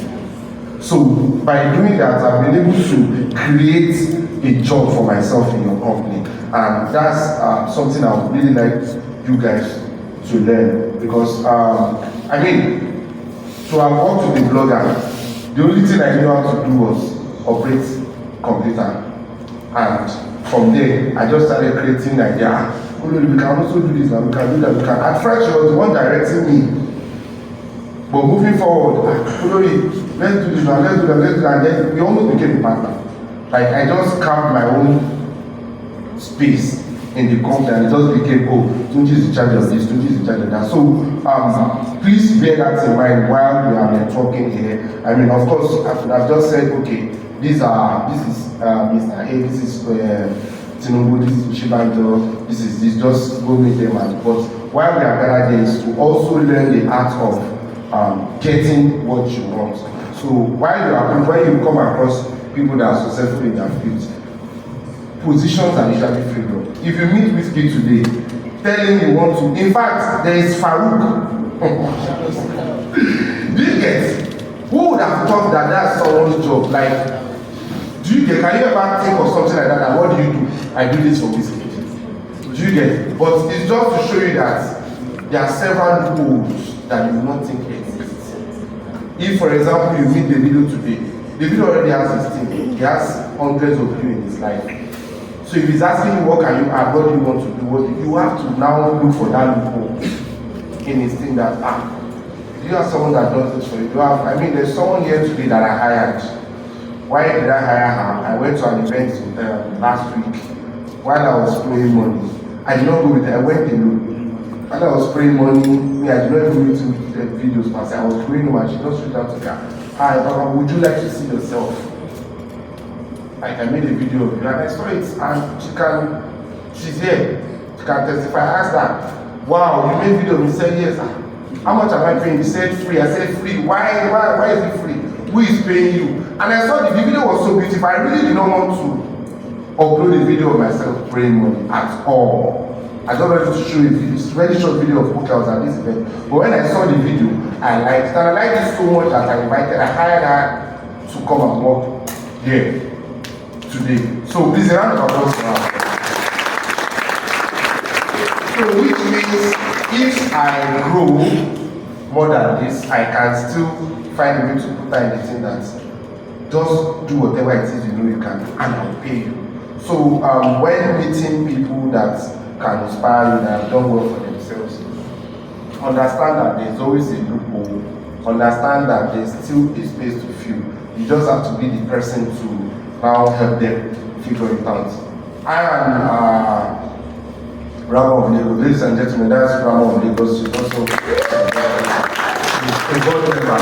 So by doing that, I've been able to create a job for myself in your company, and that's something I would really like you guys to learn, because I mean, to have worked with a blogger, the only thing I knew how to do was operate computer, and from there I just started creating like, yeah, we can also do this, and we can do that, we can. At first she was the one directing me, but moving forward, let's do this now, let's do that, and then we almost became a partner. Like I just carved my own space in the company, and it just became, oh, Tunji is in charge of this, Tunji is in charge of that. So please bear that in mind while we are networking here. I mean, of course, I've just said, okay, this is Mr. A, this is Tinubu, this is Shibanjo, this is this, just go meet them. But while we are gathered here is to also learn the art of getting what you want. So when you come across people that are successful in their fields, positions are usually filled up. If you meet Whiskey today, tell him you want to. In fact, there is Farouk. Do you get? Who would have thought that that's someone's job? Like, do you get? Can you ever think of something like that? And what do you do? I do this for Whiskey. Do you get? But it's just to show you that there are several loopholes that you will not think exist. If, for example, you meet the video today, the video already has his team. He has hundreds of you in his life. So if he's asking you what can you add, what do you want to do, you have to now look for that loophole in his thing that, do you have someone that does this for you? There's someone here today that I hired. Why did I hire her? I went to an event last week while I was spraying money. I did not go with her, I went alone. While I was spraying money, I did not even need to the videos, but I was going home and she just reached out to her. Hi, Baba, would you like to see yourself? Like, I made a video of you and I saw it, and she's here. She can testify. I asked her, wow, you made video of me? She said, yes. How much am I paying? She said, free. I said, free. Why is it free? Who is paying you? And I saw the video was so beautiful. I really did not want to upload a video of myself praying money at all. I just wanted to show you this very short video of who I was at this event. But when I saw the video, I liked it. And I liked it so much that I hired her to come and work here today. So please, a round of applause for her. So which means if I grow, more than this, I can still find a way to put her in the thing that just do whatever it is you know you can do and I'll pay you. So when meeting people that can inspire you, that have done well for themselves, understand that there's always a loophole, understand that there's still a space to fill. You just have to be the person to now help them figure it out. I am Ramo of Lagos. Ladies and gentlemen, that's Ramo of Lagos. She's also a board member.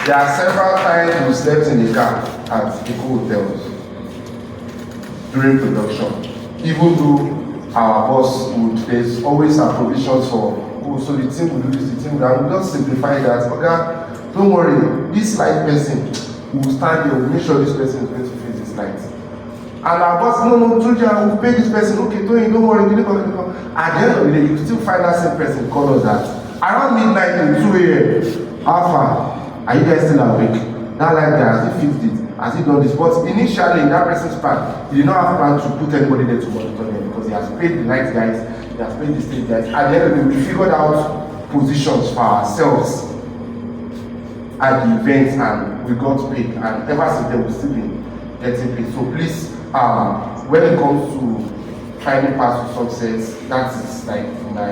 There are several times we slept in the car at Eco hotels during production. Even though our boss would, there's always some provisions for, oh, so the team will do this, the team will, and we'll just simplify that. Okay, don't worry, this light person will stand here, we'll make sure this person is going to face this light. And our boss, no, Julia, we'll pay this person, okay, don't worry, at the end of the day, you still find that same person call us that. Around midnight to 2 a.m., how far? Are you guys still awake? That light guy, has he fixed it? Has he done this? But initially, in that person's plan, he did not have plan to put anybody there to monitor them because he has paid the light guys, he has paid the state guys. At the end of the day, we figured out positions for ourselves at the events and we got paid. And ever since then, we've still been getting paid. So please, when it comes to finding paths to success, that is like my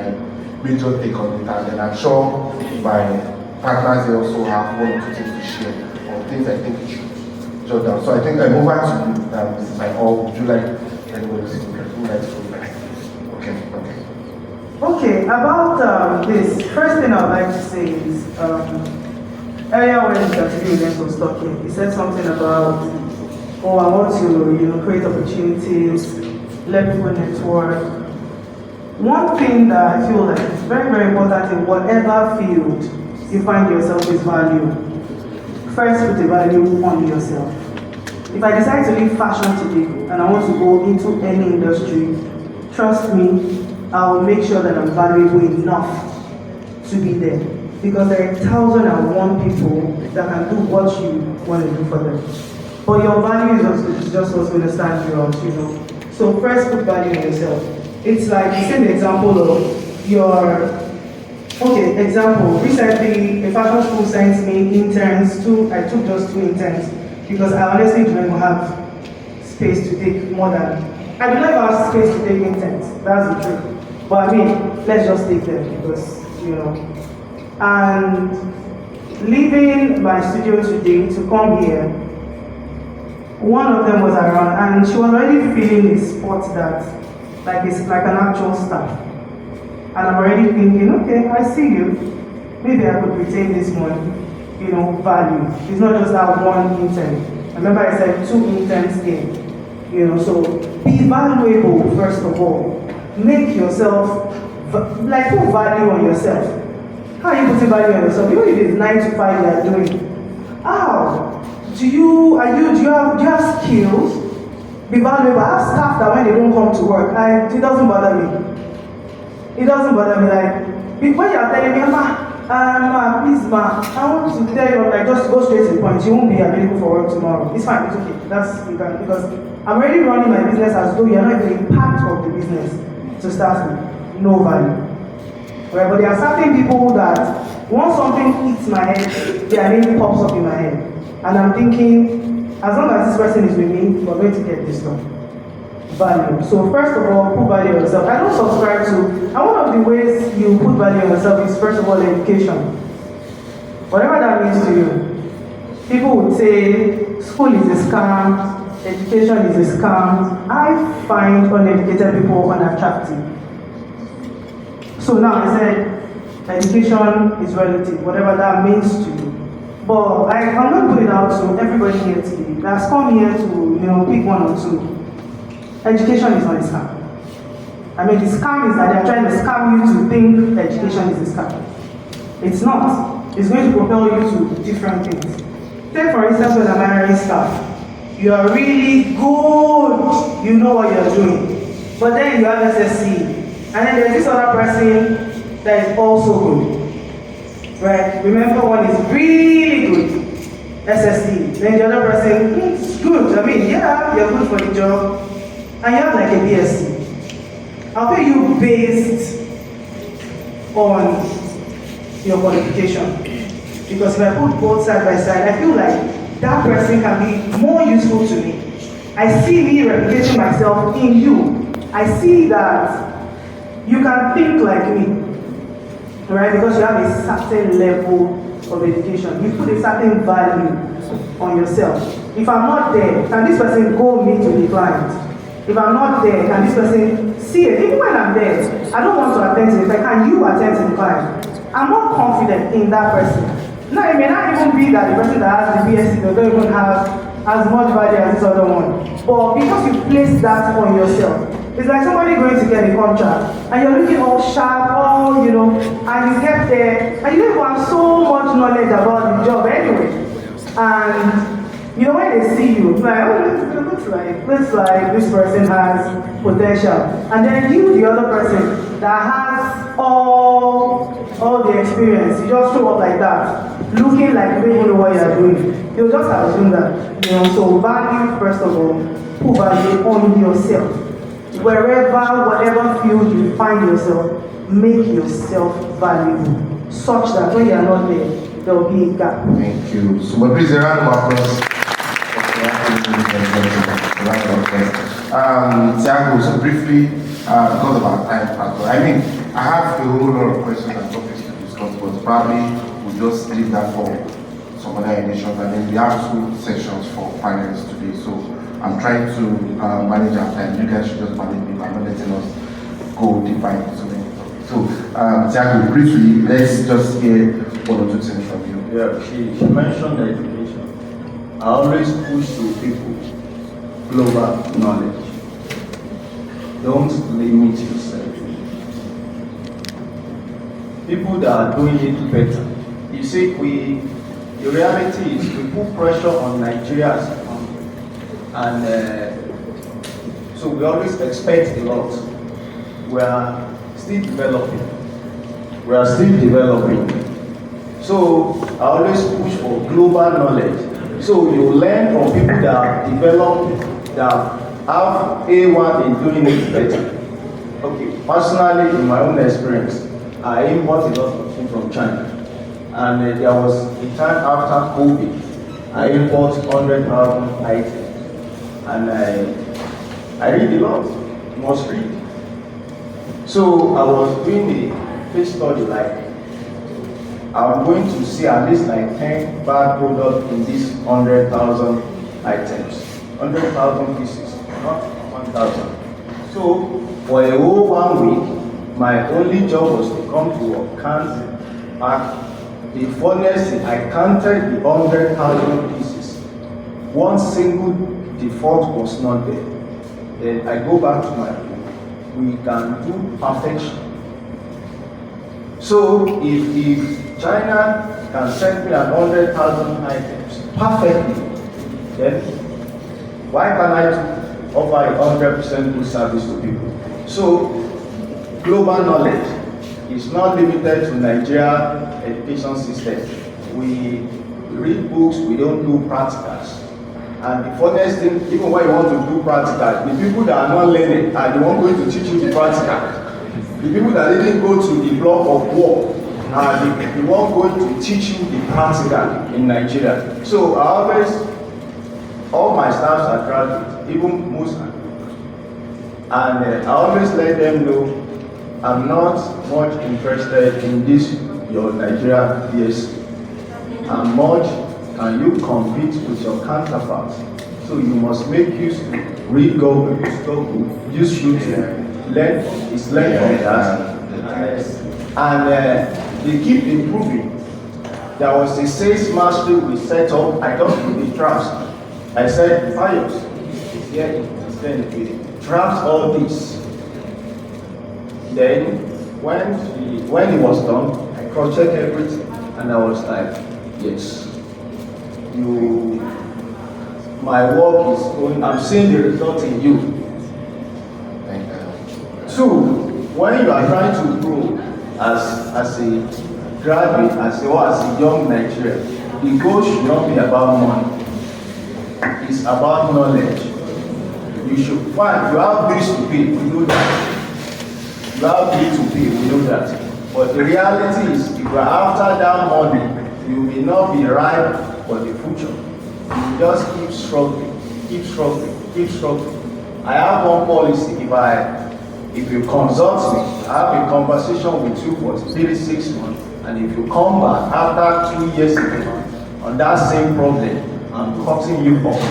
major take on it. And then I'm sure my partners they also have one or two things to share or things I think you should jot down. So I think I move back to you, Mrs. Mike, or would you like anybody to go back? Okay, about this, first thing I would like to say is, earlier when Dr. Event was talking, he said something about, oh, I want to create opportunities, let people network. One thing that I feel like is very, very important in whatever field you find yourself is value. First, put a value on yourself. If I decide to leave fashion today and I want to go into any industry, trust me, I will make sure that I'm valuable enough to be there. Because there are 1,001 people that can do what you want to do for them. But your value is just what's going to stand you out, So first, put value in yourself. It's like the same example of your. Okay, example, recently a fashion school sent me interns, I took just 2 interns because I honestly do not have space to take more than, I do not have space to take interns, that's the truth. But I mean, let's just take them because, And leaving my studio today to come here, one of them was around and she was already feeling the spot that, it's like an actual staff. And I'm already thinking, okay, I see you. Maybe I could retain this money, value. It's not just that one intern. Remember I said 2 interns in, so be valuable first of all. Make yourself, put value on yourself. How are you putting value on yourself? Even if it's 9 to 5 you are doing. How? Do you have skills? Be valuable. I have staff that when they don't come to work, it doesn't bother me. It doesn't bother me, when you are telling me, please, I want to tell you, just go straight to the point. You won't be available for work tomorrow. It's fine, it's okay. Because I'm already running my business as though you're not even part of the business to start with. No value. Right? But there are certain people that once something hits my head, their name pops up in my head. And I'm thinking, as long as this person is with me, we're going to get this done. Value. So first of all, put value on yourself. I don't subscribe to, and one of the ways you put value on yourself is first of all education. Whatever that means to you. People would say school is a scam, education is a scam. I find uneducated people unattractive. So now I said education is relative, whatever that means to you. But I'm not going out to everybody here today that's come here to pick 1 or 2. Education is not a scam. I mean, the scam is that they are trying to scam you to think education is a scam. It's not. It's going to propel you to different things. Take for instance, when I'm hiring staff, you are really good, you know what you're doing. But then you have SSC, and then there's this other person that is also good. Right? Remember, one is really good, SSC. Then the other person, it's good. I mean, yeah, you're good for the job. And you have like a BSc. I'll pay you based on your qualification. Because if I put both side by side, I feel like that person can be more useful to me. I see me replicating myself in you. I see that you can think like me, right? Because you have a certain level of education. You put a certain value on yourself. If I'm not there, can this person go meet with the client? If I'm not there, can this person see it? Even when I'm there, I don't want to attend to it. Like, can you attend to the client? I'm more confident in that person. Now, it may not even be that the person that has the BSc don't even have as much value as this other one. But because you place that on yourself, it's like somebody going to get a contract and you're looking all sharp, all, you know, and you get there and you don't even have so much knowledge about the job anyway. And you know, when they see you, like, oh, it looks like this person has potential. And then you, the other person that has all the experience, you just show up like that, looking like you don't even know what you're doing. You'll just assume that, you know, so value, first of all, put value on yourself. Wherever, whatever field you find yourself, make yourself valuable, such that when you're not there, there will be a gap. Thank you. So, but please, a round of applause. Tiago, so briefly, because of our time factor, I mean, I have a whole lot of questions and topics to discuss, but probably we'll just leave that for some other editions, and then we have 2 sessions for finals today, so I'm trying to manage our time. You guys should just manage me by not letting us go deeper into so many topics. So, Tiago, briefly, let's just hear 1 or 2 things from you. Yeah, she mentioned education. I always push to people global knowledge. Don't limit yourself. People that are doing it better. You see, the reality is we put pressure on Nigeria as a country, and so we always expect a lot. We are still developing. So I always push for global knowledge. So you learn from people that are developed, that have A1 in doing it better. Okay, personally, in my own experience, I import a lot of things from China. And there was a time after COVID, I import 100,000 items. And I read a lot, you must read. So I was doing a case study, like, I'm going to see at least like 10 bad products in these 100,000 items, 100,000 pieces, not 1,000. So for a whole 1 week, my only job was to come to work, count, pack. The funniest thing, I counted the 100,000 pieces. One single default was not there. Then I go back to my room. We can do perfection. So if China can send me 100,000 items perfectly, then why can't I offer a 100% good service to people? So global knowledge is not limited to Nigeria education system. We read books, we don't do practicals. And the funniest thing, even when you want to do practical, the people that are not learning are the ones going to teach you the practical. The people that didn't go to the block of work are the ones going to teach you the practical in Nigeria. So I always, all my staffs are graduates, even most are. And I always let them know I'm not much interested in this, your Nigeria BSc. I'm much, can you compete with your counterparts? So you must make use to read Google, use YouTube, learn from that. And they keep improving. There was a sales mastery we set up. I don't do the drafts. I said, Fayos, it's here, then we draft all this. Then when it was done, I cross-checked everything, and I was like, yes, my work is going, I'm seeing the result in you. Thank you. Two, when you are trying to grow as a graduate, as a young Nigerian, the goal should not be about money. It's about knowledge. You should find, you have bills to pay, we know that. You have bills to pay, we know that. But the reality is, if you are after that money, you may not be ripe for the future. You just keep struggling, keep struggling, keep struggling. I have one policy. If you consult me, I have a conversation with you for 36 months, and if you come back after 2 years on that same problem, I'm cutting you off.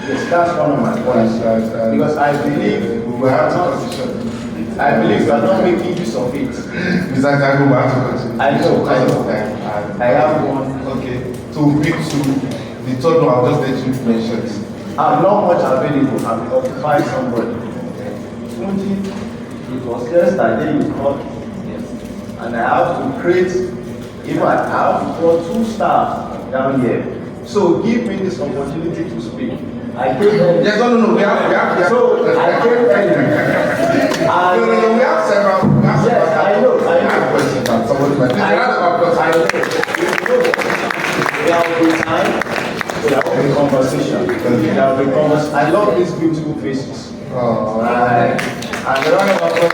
Yes, that's one of my points. Because I believe we have to I believe you are not making use of it. Mr. Jago, we have to continue. I know. I have one. Okay. So pick two. The third one, I'll just let you mention it. I'm not much available. I will occupy somebody. It was yesterday you called me. And I have to create, if I have for 2 staff down here. So give me this opportunity to speak. I came early. Yes, no, we have. So I came early. No, we have several. Yes, I know. Questions and somebody might think I know. We have good time. We have a conversation. I love these beautiful faces. Oh, and the round of applause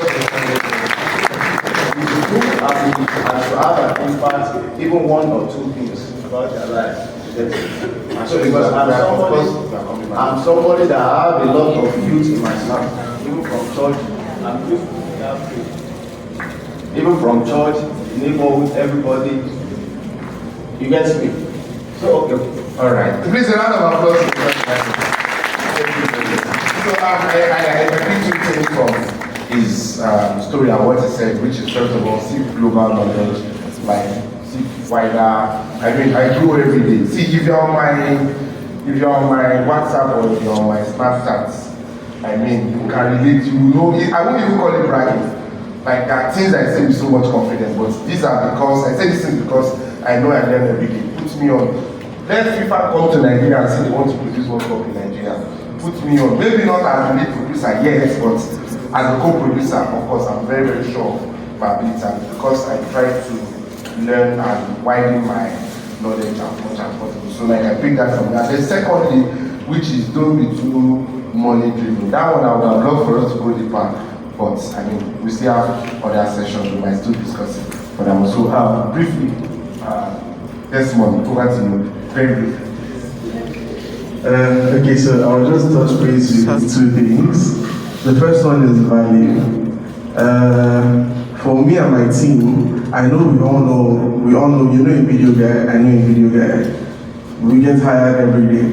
and to have an impact, even 1 or 2 things about their life. So because I'm somebody that I have a lot of youth in myself, even from church. I'm even from church, neighborhood, everybody. You get me? So okay. all right. Please a round of applause. So I think 2 things from his story and what he said, which is first of all, seek global knowledge, like seek wider. I mean, I do every day. See, if you're on my WhatsApp or if you're on my Snapchat, I mean, you can relate. You know, I won't even call it bragging. Like there are things I say with so much confidence, but these are because I say these things because I know I learn every day. It puts me on. Let FIFA come to Nigeria and say they want to produce World Cup in Nigeria. Put me on. Maybe not as a lead producer, yes, but as a co-producer, of course, I'm very, very sure of my ability, because I try to learn and widen my knowledge as much as possible. So like I pick that from that. Then secondly, which is don't be too money driven. That one I would have loved for us to go deeper, but I mean we still have other sessions we might still discuss it. But I'm also briefly Desmond, over to you, very briefly. Okay, so I'll just touch base with 2 things. The first one is value. For me and my team, I know we all know, you know a video guy, I know a video guy. We get hired every day.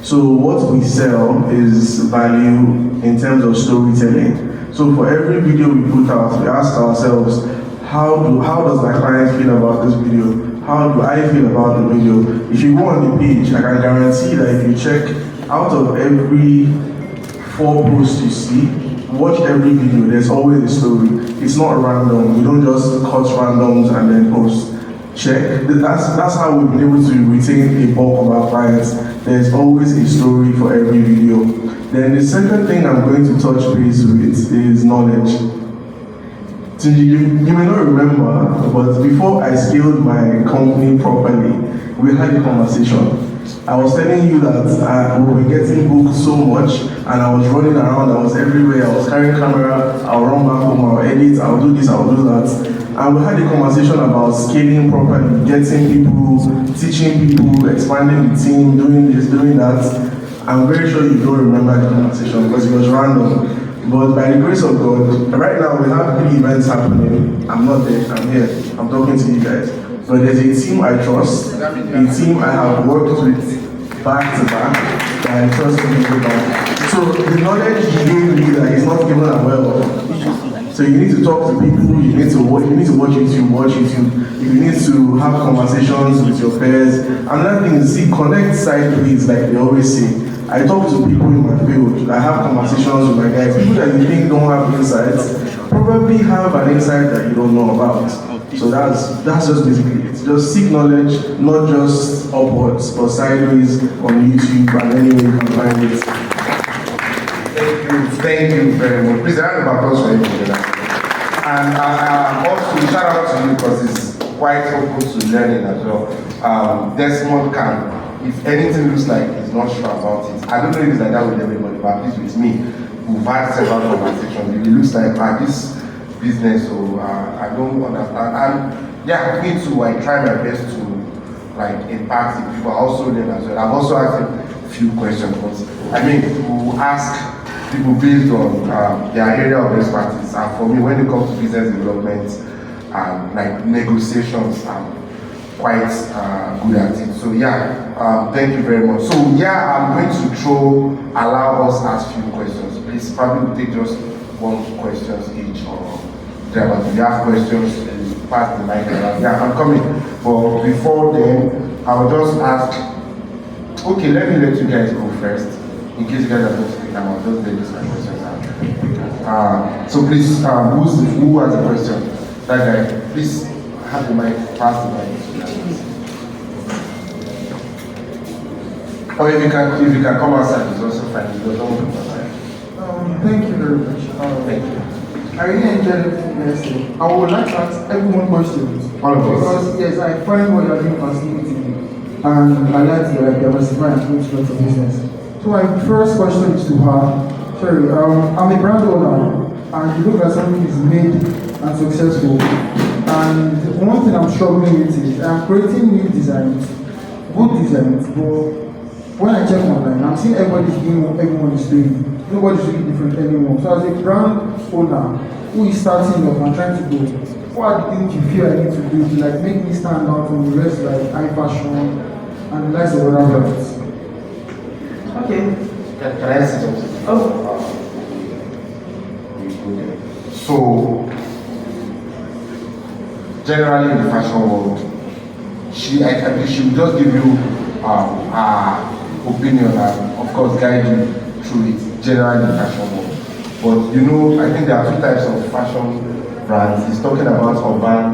So what we sell is value in terms of storytelling. So for every video we put out, we ask ourselves, how does my client feel about this video? How do I feel about the video? If you go on the page, I can guarantee that if you check out of every 4 posts you see, watch every video, there's always a story. It's not random. We don't just cut randoms and then post. Check. That's how we've been able to retain a bulk of our clients. There's always a story for every video. Then the second thing I'm going to touch base with is knowledge. So you may not remember, but before I scaled my company properly, we had a conversation. I was telling you that we were getting booked so much, and I was running around, I was everywhere, I was carrying camera, I'll run back home, I'll edit, I'll do this, I'll do that. And we had a conversation about scaling properly, getting people, teaching people, expanding the team, doing this, doing that. I'm very sure you don't remember the conversation because it was random. But by the grace of God, right now we have 3 events happening. I'm not there, I'm here, I'm talking to you guys. But there's a team I trust, a team I have worked with back to back, that I trust to go back. So the knowledge he gave me that is not given as well. So you need to talk to people, you need to watch YouTube. You need to have conversations with your peers. Another thing is, connect sideways, like they always say. I talk to people in my field, I have conversations with my guys. People that you think don't have insights, probably have an insight that you don't know about. So that's just basically it. Just seek knowledge, not just upwards, but sideways on YouTube and anywhere you can find it. Thank you very much. Please, a round of applause for everybody. And also shout out to you because it's quite open to learning as well. Desmond can, if anything looks like he's not sure about it, I don't know if it's like that with everybody, but at least with me, we've had several conversations. If it looks like this business, so I don't understand. And yeah, me too, I try my best to like impact the people. I also learn as well. I've also asked a few questions, but I mean, we ask people based on their area of expertise. And for me, when it comes to business development and like negotiations, I'm quite good at it. So yeah, thank you very much. So yeah, I'm going to allow us ask few questions. Please, probably we'll take just one question each, or if you have questions, pass the mic around. Yeah, I'm coming. But before then, I'll just ask. Okay, let me let you guys go first. In case you guys are going to speak, I'll just let this questions out. So please, who has a question? That guy, please have the mic, pass the mic. Or if you can come outside, it's also fine. You don't want to come outside. Thank you very much. Thank you. I really enjoyed everything you said. I would like to ask everyone questions. All of us. Because yes, I find what you're doing fascinating. And I like to diversify and do lots of business. So my first question is to her. Sorry, I'm a brand owner, and you look at something is made and successful. And one thing I'm struggling with is I'm creating new designs, good designs, but when I check online, I'm seeing everybody's doing what everyone is doing. Nobody's really different anymore. So as a brand owner who is starting up and trying to go, what are the things you feel I need to do to like make me stand out from the rest, like high fashion and the likes of other brands? Okay. Can I say something? Oh. So, generally in the fashion world, she will just give you her opinion and of course guide you through it, generally in the fashion world. But you know, I think there are two types of fashion brands. He's talking about urban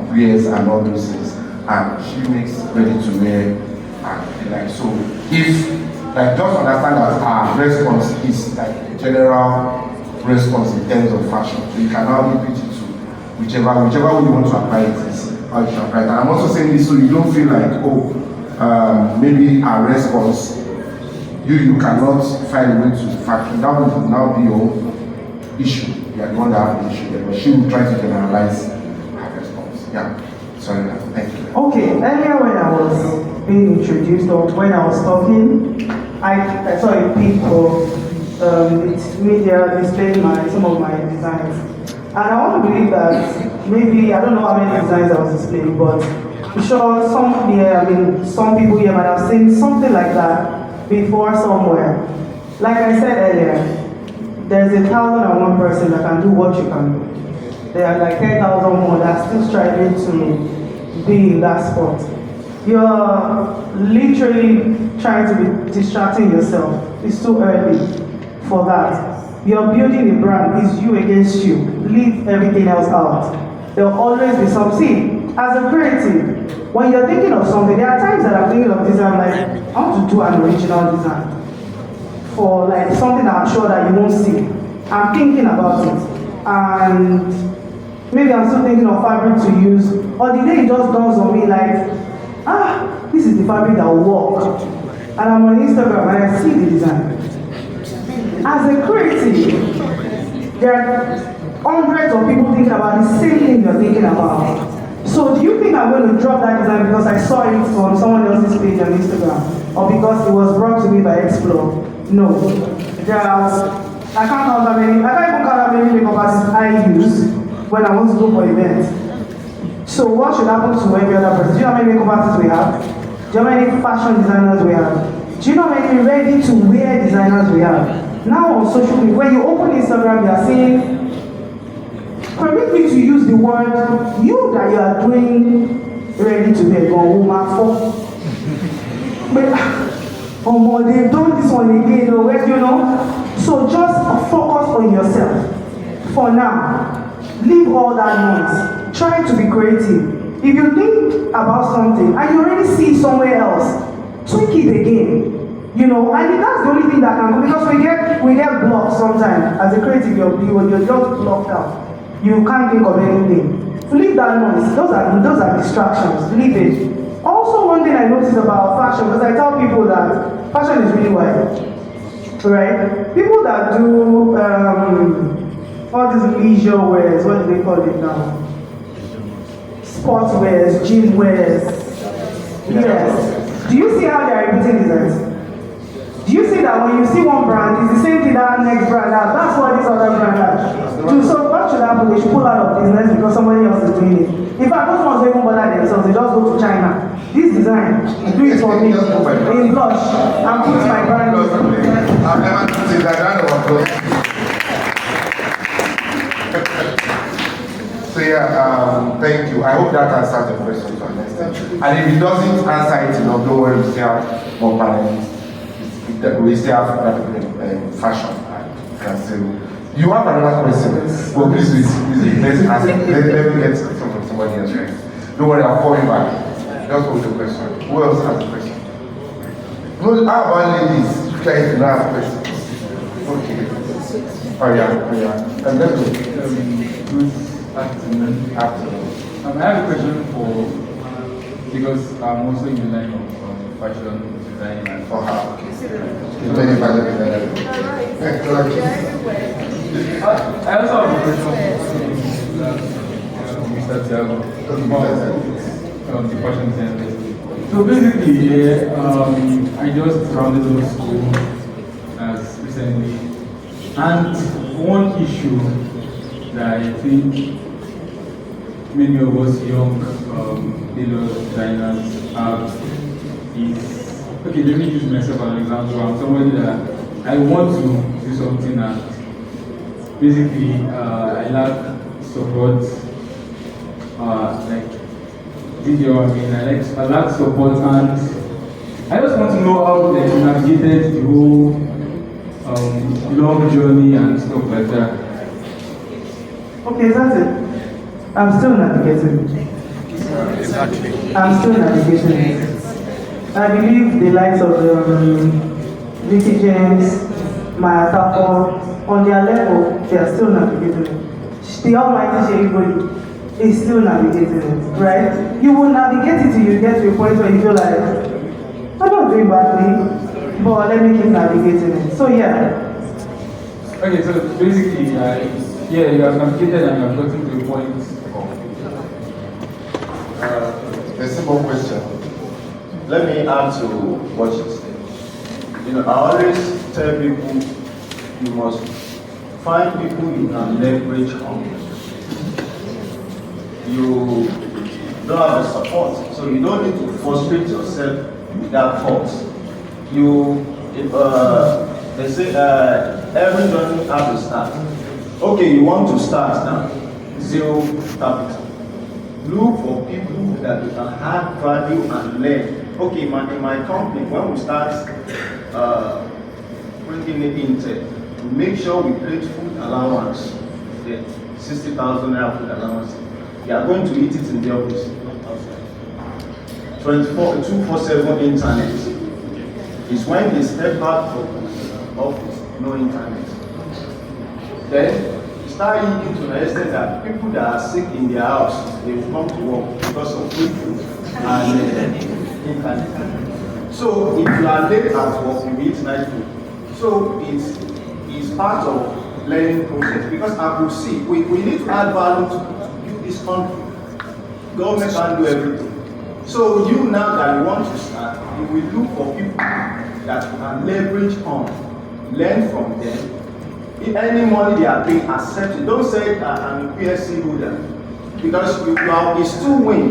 wears and all those things, and she makes ready to wear and like so. If like just understand that our response is like a general response in terms of fashion, so you can now repeat it to whichever way you want to apply it is how you should apply it. And I'm also saying this so you don't feel like maybe our response you cannot find a way to fashion. That will now be your issue. You are the one that have the issue there, but she will try to generalize her response. Yeah. Sorry, thank you. Okay, earlier when I was being introduced or when I was talking, I saw a pic of its media displaying some of my designs. And I want to believe that maybe, I don't know how many designs I was displaying, but I'm sure some people here might have seen something like that before somewhere. Like I said earlier, there's 1,001 person that can do what you can do. There are like 10,000 more that are still striving to be in that spot. You're literally trying to be distracting yourself. It's too early for that. You're building a brand, it's you against you. Leave everything else out. There'll always be some. See, as a creative, when you're thinking of something, there are times that I'm thinking of design, like, I want to do an original design for like something that I'm sure that you won't see. I'm thinking about it. And maybe I'm still thinking of fabric to use. Or the day it just dawns on me like, this is the fabric that will work. And I'm on Instagram and I see the design. As a creative, there are hundreds of people thinking about the same thing you're thinking about. So do you think I'm going to drop that design because I saw it on someone else's page on Instagram? Or because it was brought to me by Explore? No. I can't even count how many makeup artists I use when I want to go for events. So what should happen to every other person? Do you know how many makeup artists we have? Do you know how many fashion designers we have? Do you know how many ready-to-wear designers we have? Now on social media, when you open Instagram, you are seeing, permit me to use the word, you that you are doing ready-to-wear, but they've done this one again, you know? So just focus on yourself for now. Leave all that noise. Try to be creative. If you think about something and you already see it somewhere else, tweak it again. You know, and that's the only thing that can go, because we get blocked sometimes. As a creative, you're just blocked out. You can't think of anything. So leave that noise. Those are distractions. Leave it. Also, one thing I noticed about fashion, because I tell people that fashion is really wide, right? People that do all these leisure wears, what do they call it now? Sports wears, gym wears. Yes. Do you see how they are repeating designs? Do you see that when you see one brand, it's the same thing that next brand has? That's what this other brand has. So what should happen? They should pull out of business because somebody else is doing it. In fact, those ones don't even bother themselves. They just go to China. This design, do it for me in blush and put my brand on. I've never seen that kind of approach. So yeah, thank you. I hope that answers the question to an extent. And if it doesn't answer it, don't worry, we still have more panelists. We still have fashion. You can say. You have another question. Well, please, let's ask. Let me get somebody else. Right? Don't worry, I'll call you back. Just hold the question. Who else has a question? No, how about ladies? You guys do not have questions. Okay. Oh yeah. And let's go. Good afternoon. I have a question for, because I'm also in the line of fashion design and Oh, okay. Many fashion designers. I also have a question for Mr. Tiago about the fashion design. So basically, I just rounded up school as recently, and one issue that I think many of us young tailor designers have is, okay, let me use myself as an example. I'm somebody that I want to do something and basically I lack support, like, did you know what I mean? I lack support, and I just want to know how they navigated the whole long journey and stuff like that. Okay, that's it. I'm still navigating it. Exactly. I'm still navigating it. I believe the likes of Vicky James, Maya Tapo, on their level, they are still navigating it. The almighty everybody is still navigating it, right? You will navigate it till you get to a point where you feel like, I'm not doing badly, but let me keep navigating it. So yeah. Okay, so basically, yeah, you have navigated and you have gotten to a point A simple question. Let me add to what you said. You know, I always tell people you must find people you can leverage on. You don't have the support, so you don't need to frustrate yourself with that thought. They say every journey has a start. Okay, you want to start now, zero capital. Look for people that you can add value and learn. Okay, in my company, when we start bringing it in tech, we make sure we create food allowance, the 60,000 naira food allowance. They are going to eat it in the office. 247 internet. It's when they step out of office, no internet. Then start eating to the extent that people that are sick in their house, they will come to work because of free food and internet. So if you are late at work, you eat night food. So it's part of learning process, because I could see we need to add value to this country. Government can't do everything. So you now that you want to start, you will look for people that you can leverage on, learn from them. If any money they are paying, accept it. Don't say I'm a PSC holder, because it's two-way.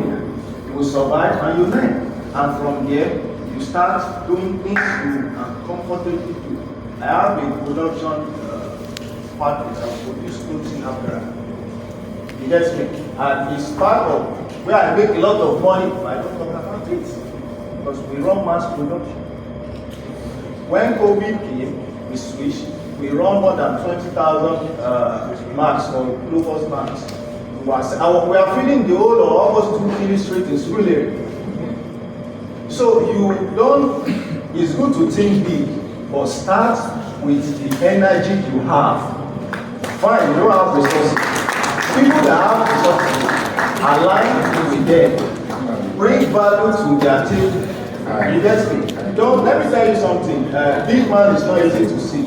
You will survive and you learn, and from there you start doing things you are comfortable do. I have a production partner that produce clothes in Africa. You get me? And it's part of where I make a lot of money. I don't talk about it because we run mass production. When COVID came, we switched. We run more than 20,000 marks for Global banks. We are filling the whole of almost 2 3 streets in school area. So it's good to think big, but start with the energy you have. Fine, you don't have resources. People that have resources, align with them, bring value to their team. You get me? Let me tell you something. Big man is not easy to see.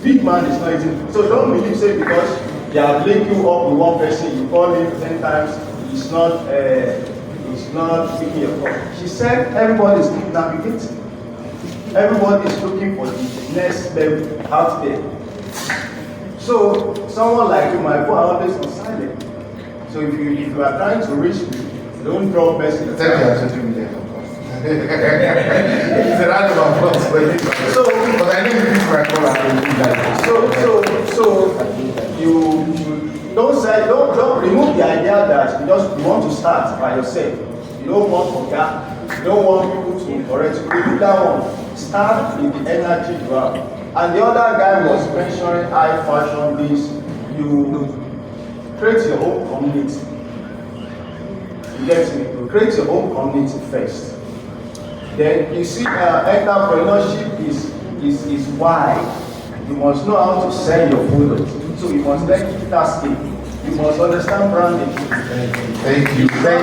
big man is not easy. So don't believe, say, because they have linked you up with one person, you call him 10 times, it's not picking your call. She said everybody is navigating. Everybody is looking for the next level out there. So someone like you, my phone always on silent. So if you are trying to reach me, don't drop message. Thank you, I told you, of course. It's a round of applause for you. So, but I know you people are called that. So you don't say, don't remove the idea that you want to start by yourself. You don't want to get, you don't want people to correct you. Remove that one. Start with the energy you have. And the other guy was mentioning high fashion this. You create your own community. You get me? You create your own community first. Then you see, entrepreneurship is wide. You must know how to sell your product. So you must learn that skill. You must understand branding. Thank you very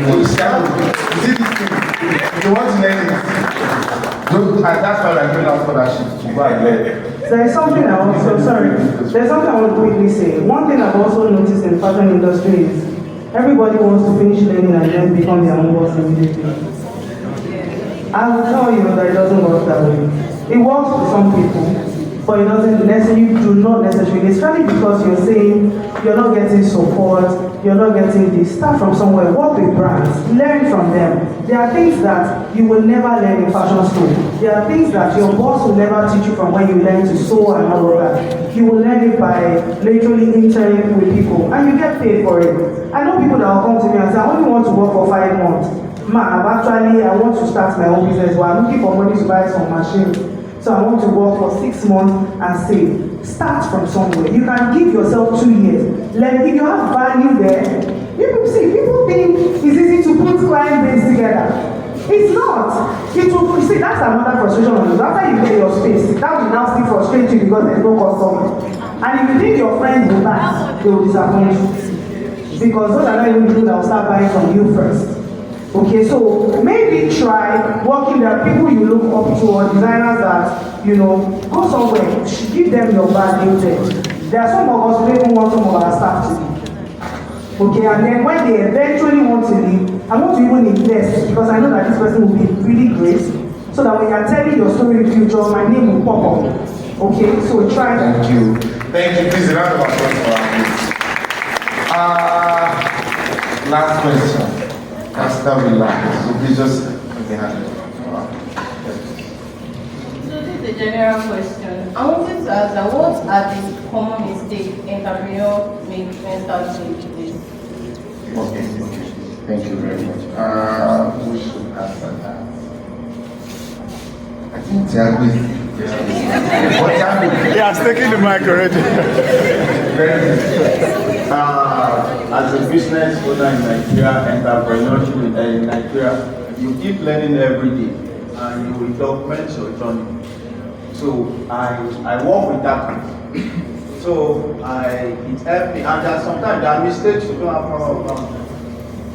much. You see this thing? If you want to learn it, and that's why I'm going out for that shit to go and learn. There's something I also, there's something I want to quickly say. One thing I've also noticed in the fashion industry is everybody wants to finish learning and then become their own boss immediately. I will tell you that it doesn't work that way. It works for some people, but it doesn't necessarily, you do not necessarily, especially because you're saying you're not getting support, you're not getting this. Start from somewhere, work with brands, learn from them. There are things that you will never learn in fashion school. There are things that your boss will never teach you from when you learn to sew and all of that. You will learn it by literally interning with people, and you get paid for it. I know people that will come to me and say, I only want to work for 5 months. I want to start my own business, but I'm looking for money to buy some machines. So I want to work for 6 months and save. Start from somewhere. You can give yourself 2 years. Like if you have value there, people think it's easy to put client base together. It's not. It will, see, that's another frustration on you. After you get your space, that will now still frustrate you because there's no customer. And if you think your friends will buy, they will disappoint you. Because those are not even people that will start buying from you first. Okay, so maybe try working there. People you look up to or designers that, go somewhere, give them your value there. There are some of us who even want some of our staff to leave. Okay, and then when they eventually want to leave, I want to even invest because I know that this person will be really great. So that when you're telling your story in the future, my name will pop up. Okay, so try that. Thank you. Please, a round of applause for our last question. That's that we like. So please just okay, hand it. So this is a general question. I wanted to ask that what are the common mistakes entrepreneurs make when starting today? Okay. Thank you very much. We should answer that. I think Tiago is he has taken the mic already. As a business owner in Nigeria, entrepreneurship in Nigeria, you keep learning every day and you will document your journey. So I work with that. So it helped me, and that sometimes there are mistakes you don't have problem with.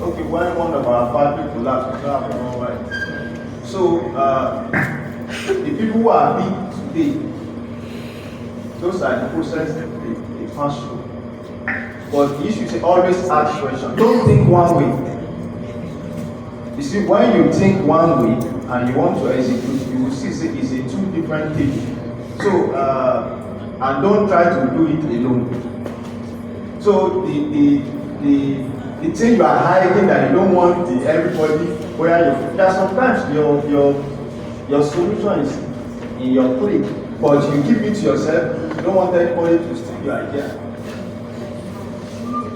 Okay, when one of our factory collapsed, we don't have problem with. So the people who are big today, those are the process they pass through. But the issue is always ask questions. Don't think one way. You see, when you think one way and you want to execute, you will see it's a two different things. So, and don't try to do it alone. So the thing you are hiding that you don't want everybody where you. That sometimes your solution is in your plate, but you keep it to yourself. You don't want anybody to steal your idea.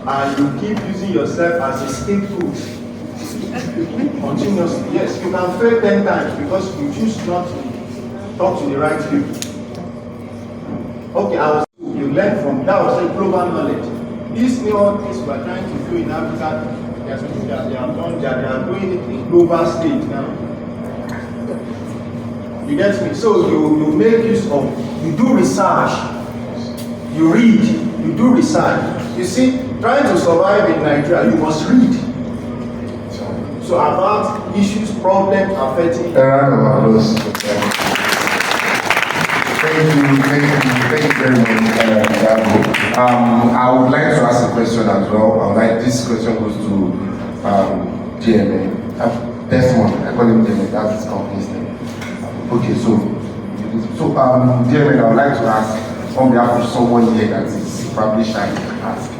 And you keep using yourself as a scapegoat continuously. Yes, you can fail 10 times because you choose not to talk to the right people. Okay, you learn from that was a global knowledge. These new things we are trying to do in Africa, they are doing it in global stage now. You get me? So you make use of, you do research, you read, you do research. You see, trying to survive in Nigeria, you must read. So about issues, problems affecting. A round of applause. Thank you very much, Thiago. I would like to ask a question as well. I would like this question goes to GMA. Desmond, I call him GMA, that's his company's name. Okay, so GMA, I would like to ask on behalf of someone here that is probably shy to ask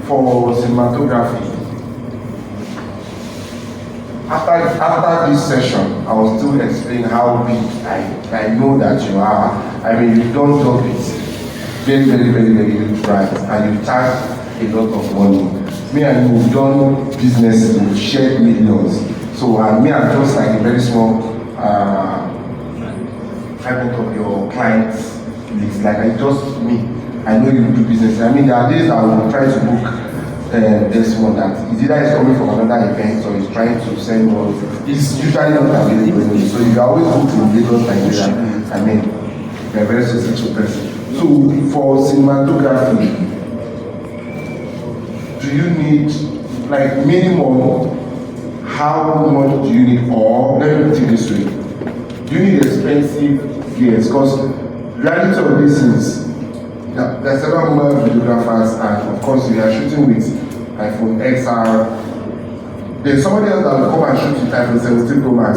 for cinematography. After this session, I will still explain how big I know that you are. I mean, you've done job it very huge, right? And you've charged a lot of money. Me and you have done businesses, we've shared millions. So me, I'm just like a very small fragment of your clients list. Like I know you do business. I mean, there are days I will try to book this one that is either he's coming from another event or he's trying to send more. It's usually not available. So you can always book in Lagos, Nigeria. I mean, you're a very successful person. So for cinematography, do you need like minimum? How much do you need? Or let me put it this way: do you need expensive gears? Because reality of this is there are several mobile videographers, and of course, we are shooting with iPhone XR. There's somebody else that will come and shoot with iPhone 17 Pro Max,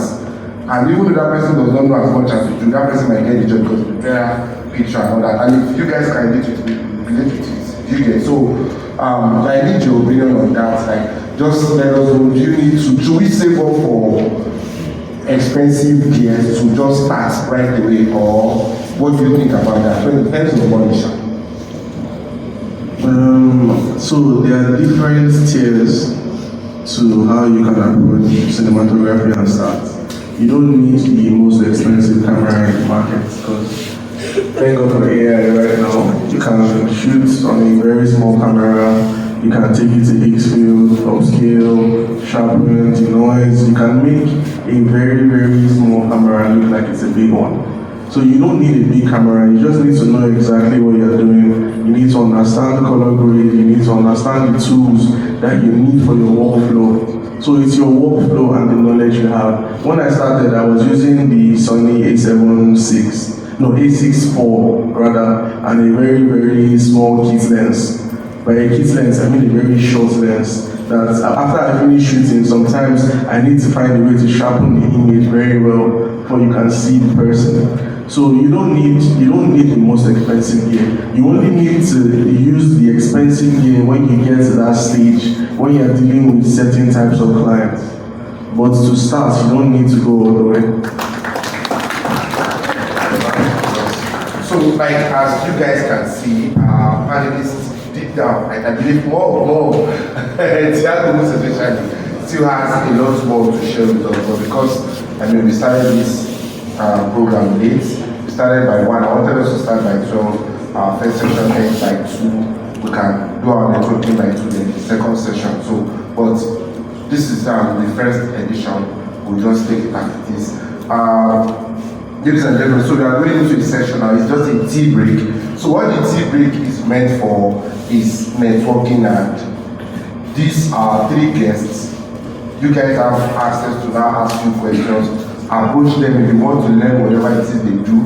and even though that person does not know as much as you do, that person might get the job because you prepare picture and all that. And if you guys can relate with it, you get so. I need your opinion on that. Like, just let us know. Do we save up for expensive gears to just start right away, or what do you think about that? Well, it depends on the money. So there are different tiers to how you can approach cinematography and start. You don't need the most expensive camera in the market because thank God for AI right now. You can shoot on a very small camera. You can take it to X-Field, upscale, sharpen, denoise. You can make a very small camera look like it's a big one. So you don't need a big camera, you just need to know exactly what you're doing. You need to understand color grade, you need to understand the tools that you need for your workflow. So it's your workflow and the knowledge you have. When I started, I was using the Sony A64 rather, and a very small kit lens. By a kit lens, I mean a very short lens. That after I finish shooting, sometimes I need to find a way to sharpen the image very well before you can see the person. So you don't need the most expensive gear. You only need to use the expensive gear when you get to that stage, when you're dealing with certain types of clients. But to start, you don't need to go all the way. So like as you guys can see, panelists deep down, I believe more Thiago especially still has a lot more to share with us, but because I mean we started this program late. We started by 1. I wanted us to start by 12. Our first session ends by 2. We can do our networking by 2 then the second session. So, but this is the first edition. We'll just take it as it is. Ladies and gentlemen, so we are going into a session now. It's just a tea break. So what the tea break is meant for is networking, and these are 3 guests. You guys have access to now ask you questions. Approach them if you want to learn whatever it is they do.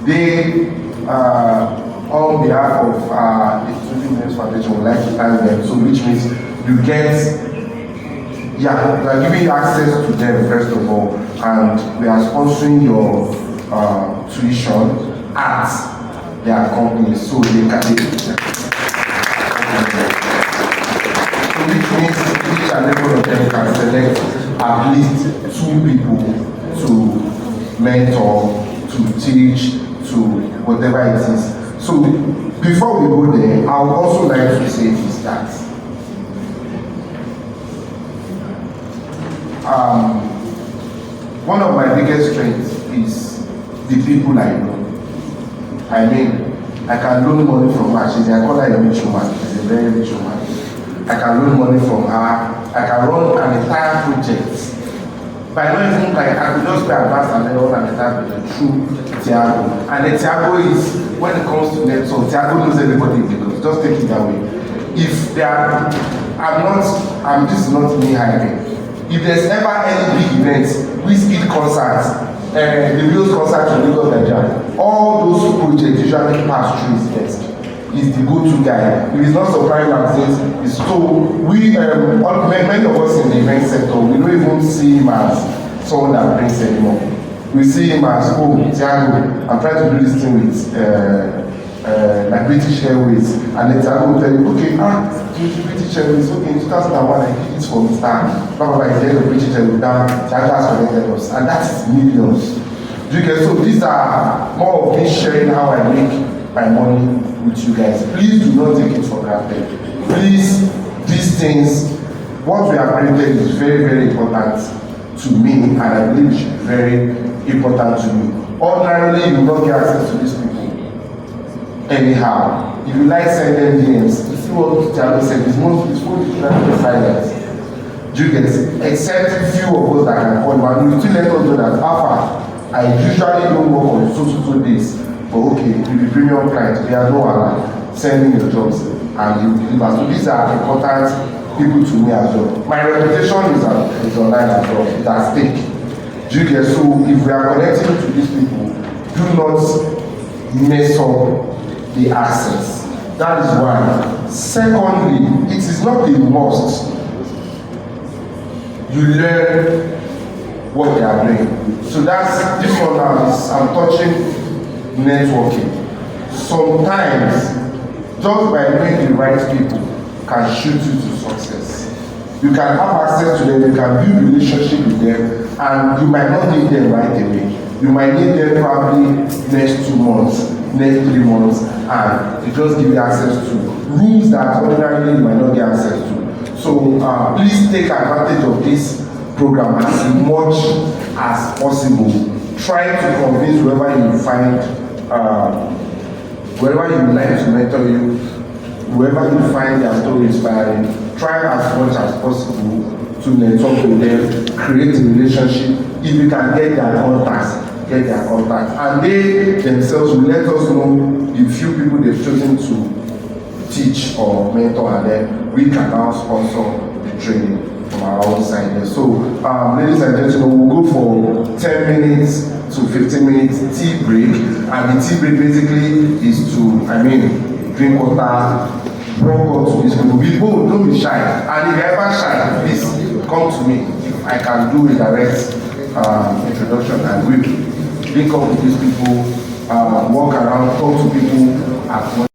They, on behalf of the 20 Minutes Foundation, would like to thank them. So, which means you get, we are giving you access to them first of all, and we are sponsoring your tuition at their company, so they can. So, which means each and every one of them can select at least 2 people to mentor, to teach, to whatever it is. So before we go there, I would also like to say this, that one of my biggest strengths is the people I know. I mean, I can loan money from her. I call her a rich woman. She's a very rich woman. I can loan money from her. I can run an entire project. But I don't even like I could just be advanced and then run an entire project through Thiago. And the Thiago is, when it comes to net, so Thiago knows everybody in Lagos. Just take it that way. If there are, this is not me hyping. If there's ever any big event, Wizkid concerts, the Wheels concert in Lagos, Nigeria. All those projects usually pass through his desk. He's the go-to guy. It is not surprising that since so we many of us in the event sector, we don't even see him as someone that brings anymore. We see him as, oh, Thiago, I'm trying to do this thing with like British Airways, and then Thiago will tell you, okay, British Airways, okay, in 2001 I did it for Mr. Blah blah blah, at the end of British Airways, down, Thiago has connected us, and that is millions. Do you get so? These are more of me sharing how I make my money with you guys. Please do not take it for granted. Please, these things, what we have created is very, very important to me, and I believe it should be very important to me. Ordinarily, you will not get access to these people anyhow. If you like sending DMs, you see what Thiago said, it's most silence. Do you get it? Except few of us that can call, and you still let us know that Alpha, I usually don't work on so days, but okay, with the premium client, they are no allowed sending your jobs and you deliver. So these are important people to me as well. My reputation is online as well, it's at stake. Do you get so? If we are connecting to these people, do not mess up the access. That is one. Secondly, it is not a must. You learn what they are doing. So that's this one now is I'm touching networking. Sometimes just by knowing the right people can shoot you to success. You can have access to them, you can build relationship with them, and you might not need them right away. You might need them probably next 2 months, next 3 months, and they just give you access to rooms that ordinarily you might not get access to. So please take advantage of this program as much as possible. Try to convince whoever you find, wherever you would like to mentor you, whoever you find their story inspiring, try as much as possible to network with them, create a relationship. If you can get their contacts, and they themselves will let us know the few people they've chosen to teach or mentor, and then we can now sponsor the training from our own side. So, ladies and gentlemen, we'll go for 10 minutes to 15 minutes tea break, and the tea break basically is to, drink water, walk up to these people. We both don't be shy, and if you're ever shy, please come to me. If I can do a direct introduction, and we'll link up with these people, walk around, talk to people at once.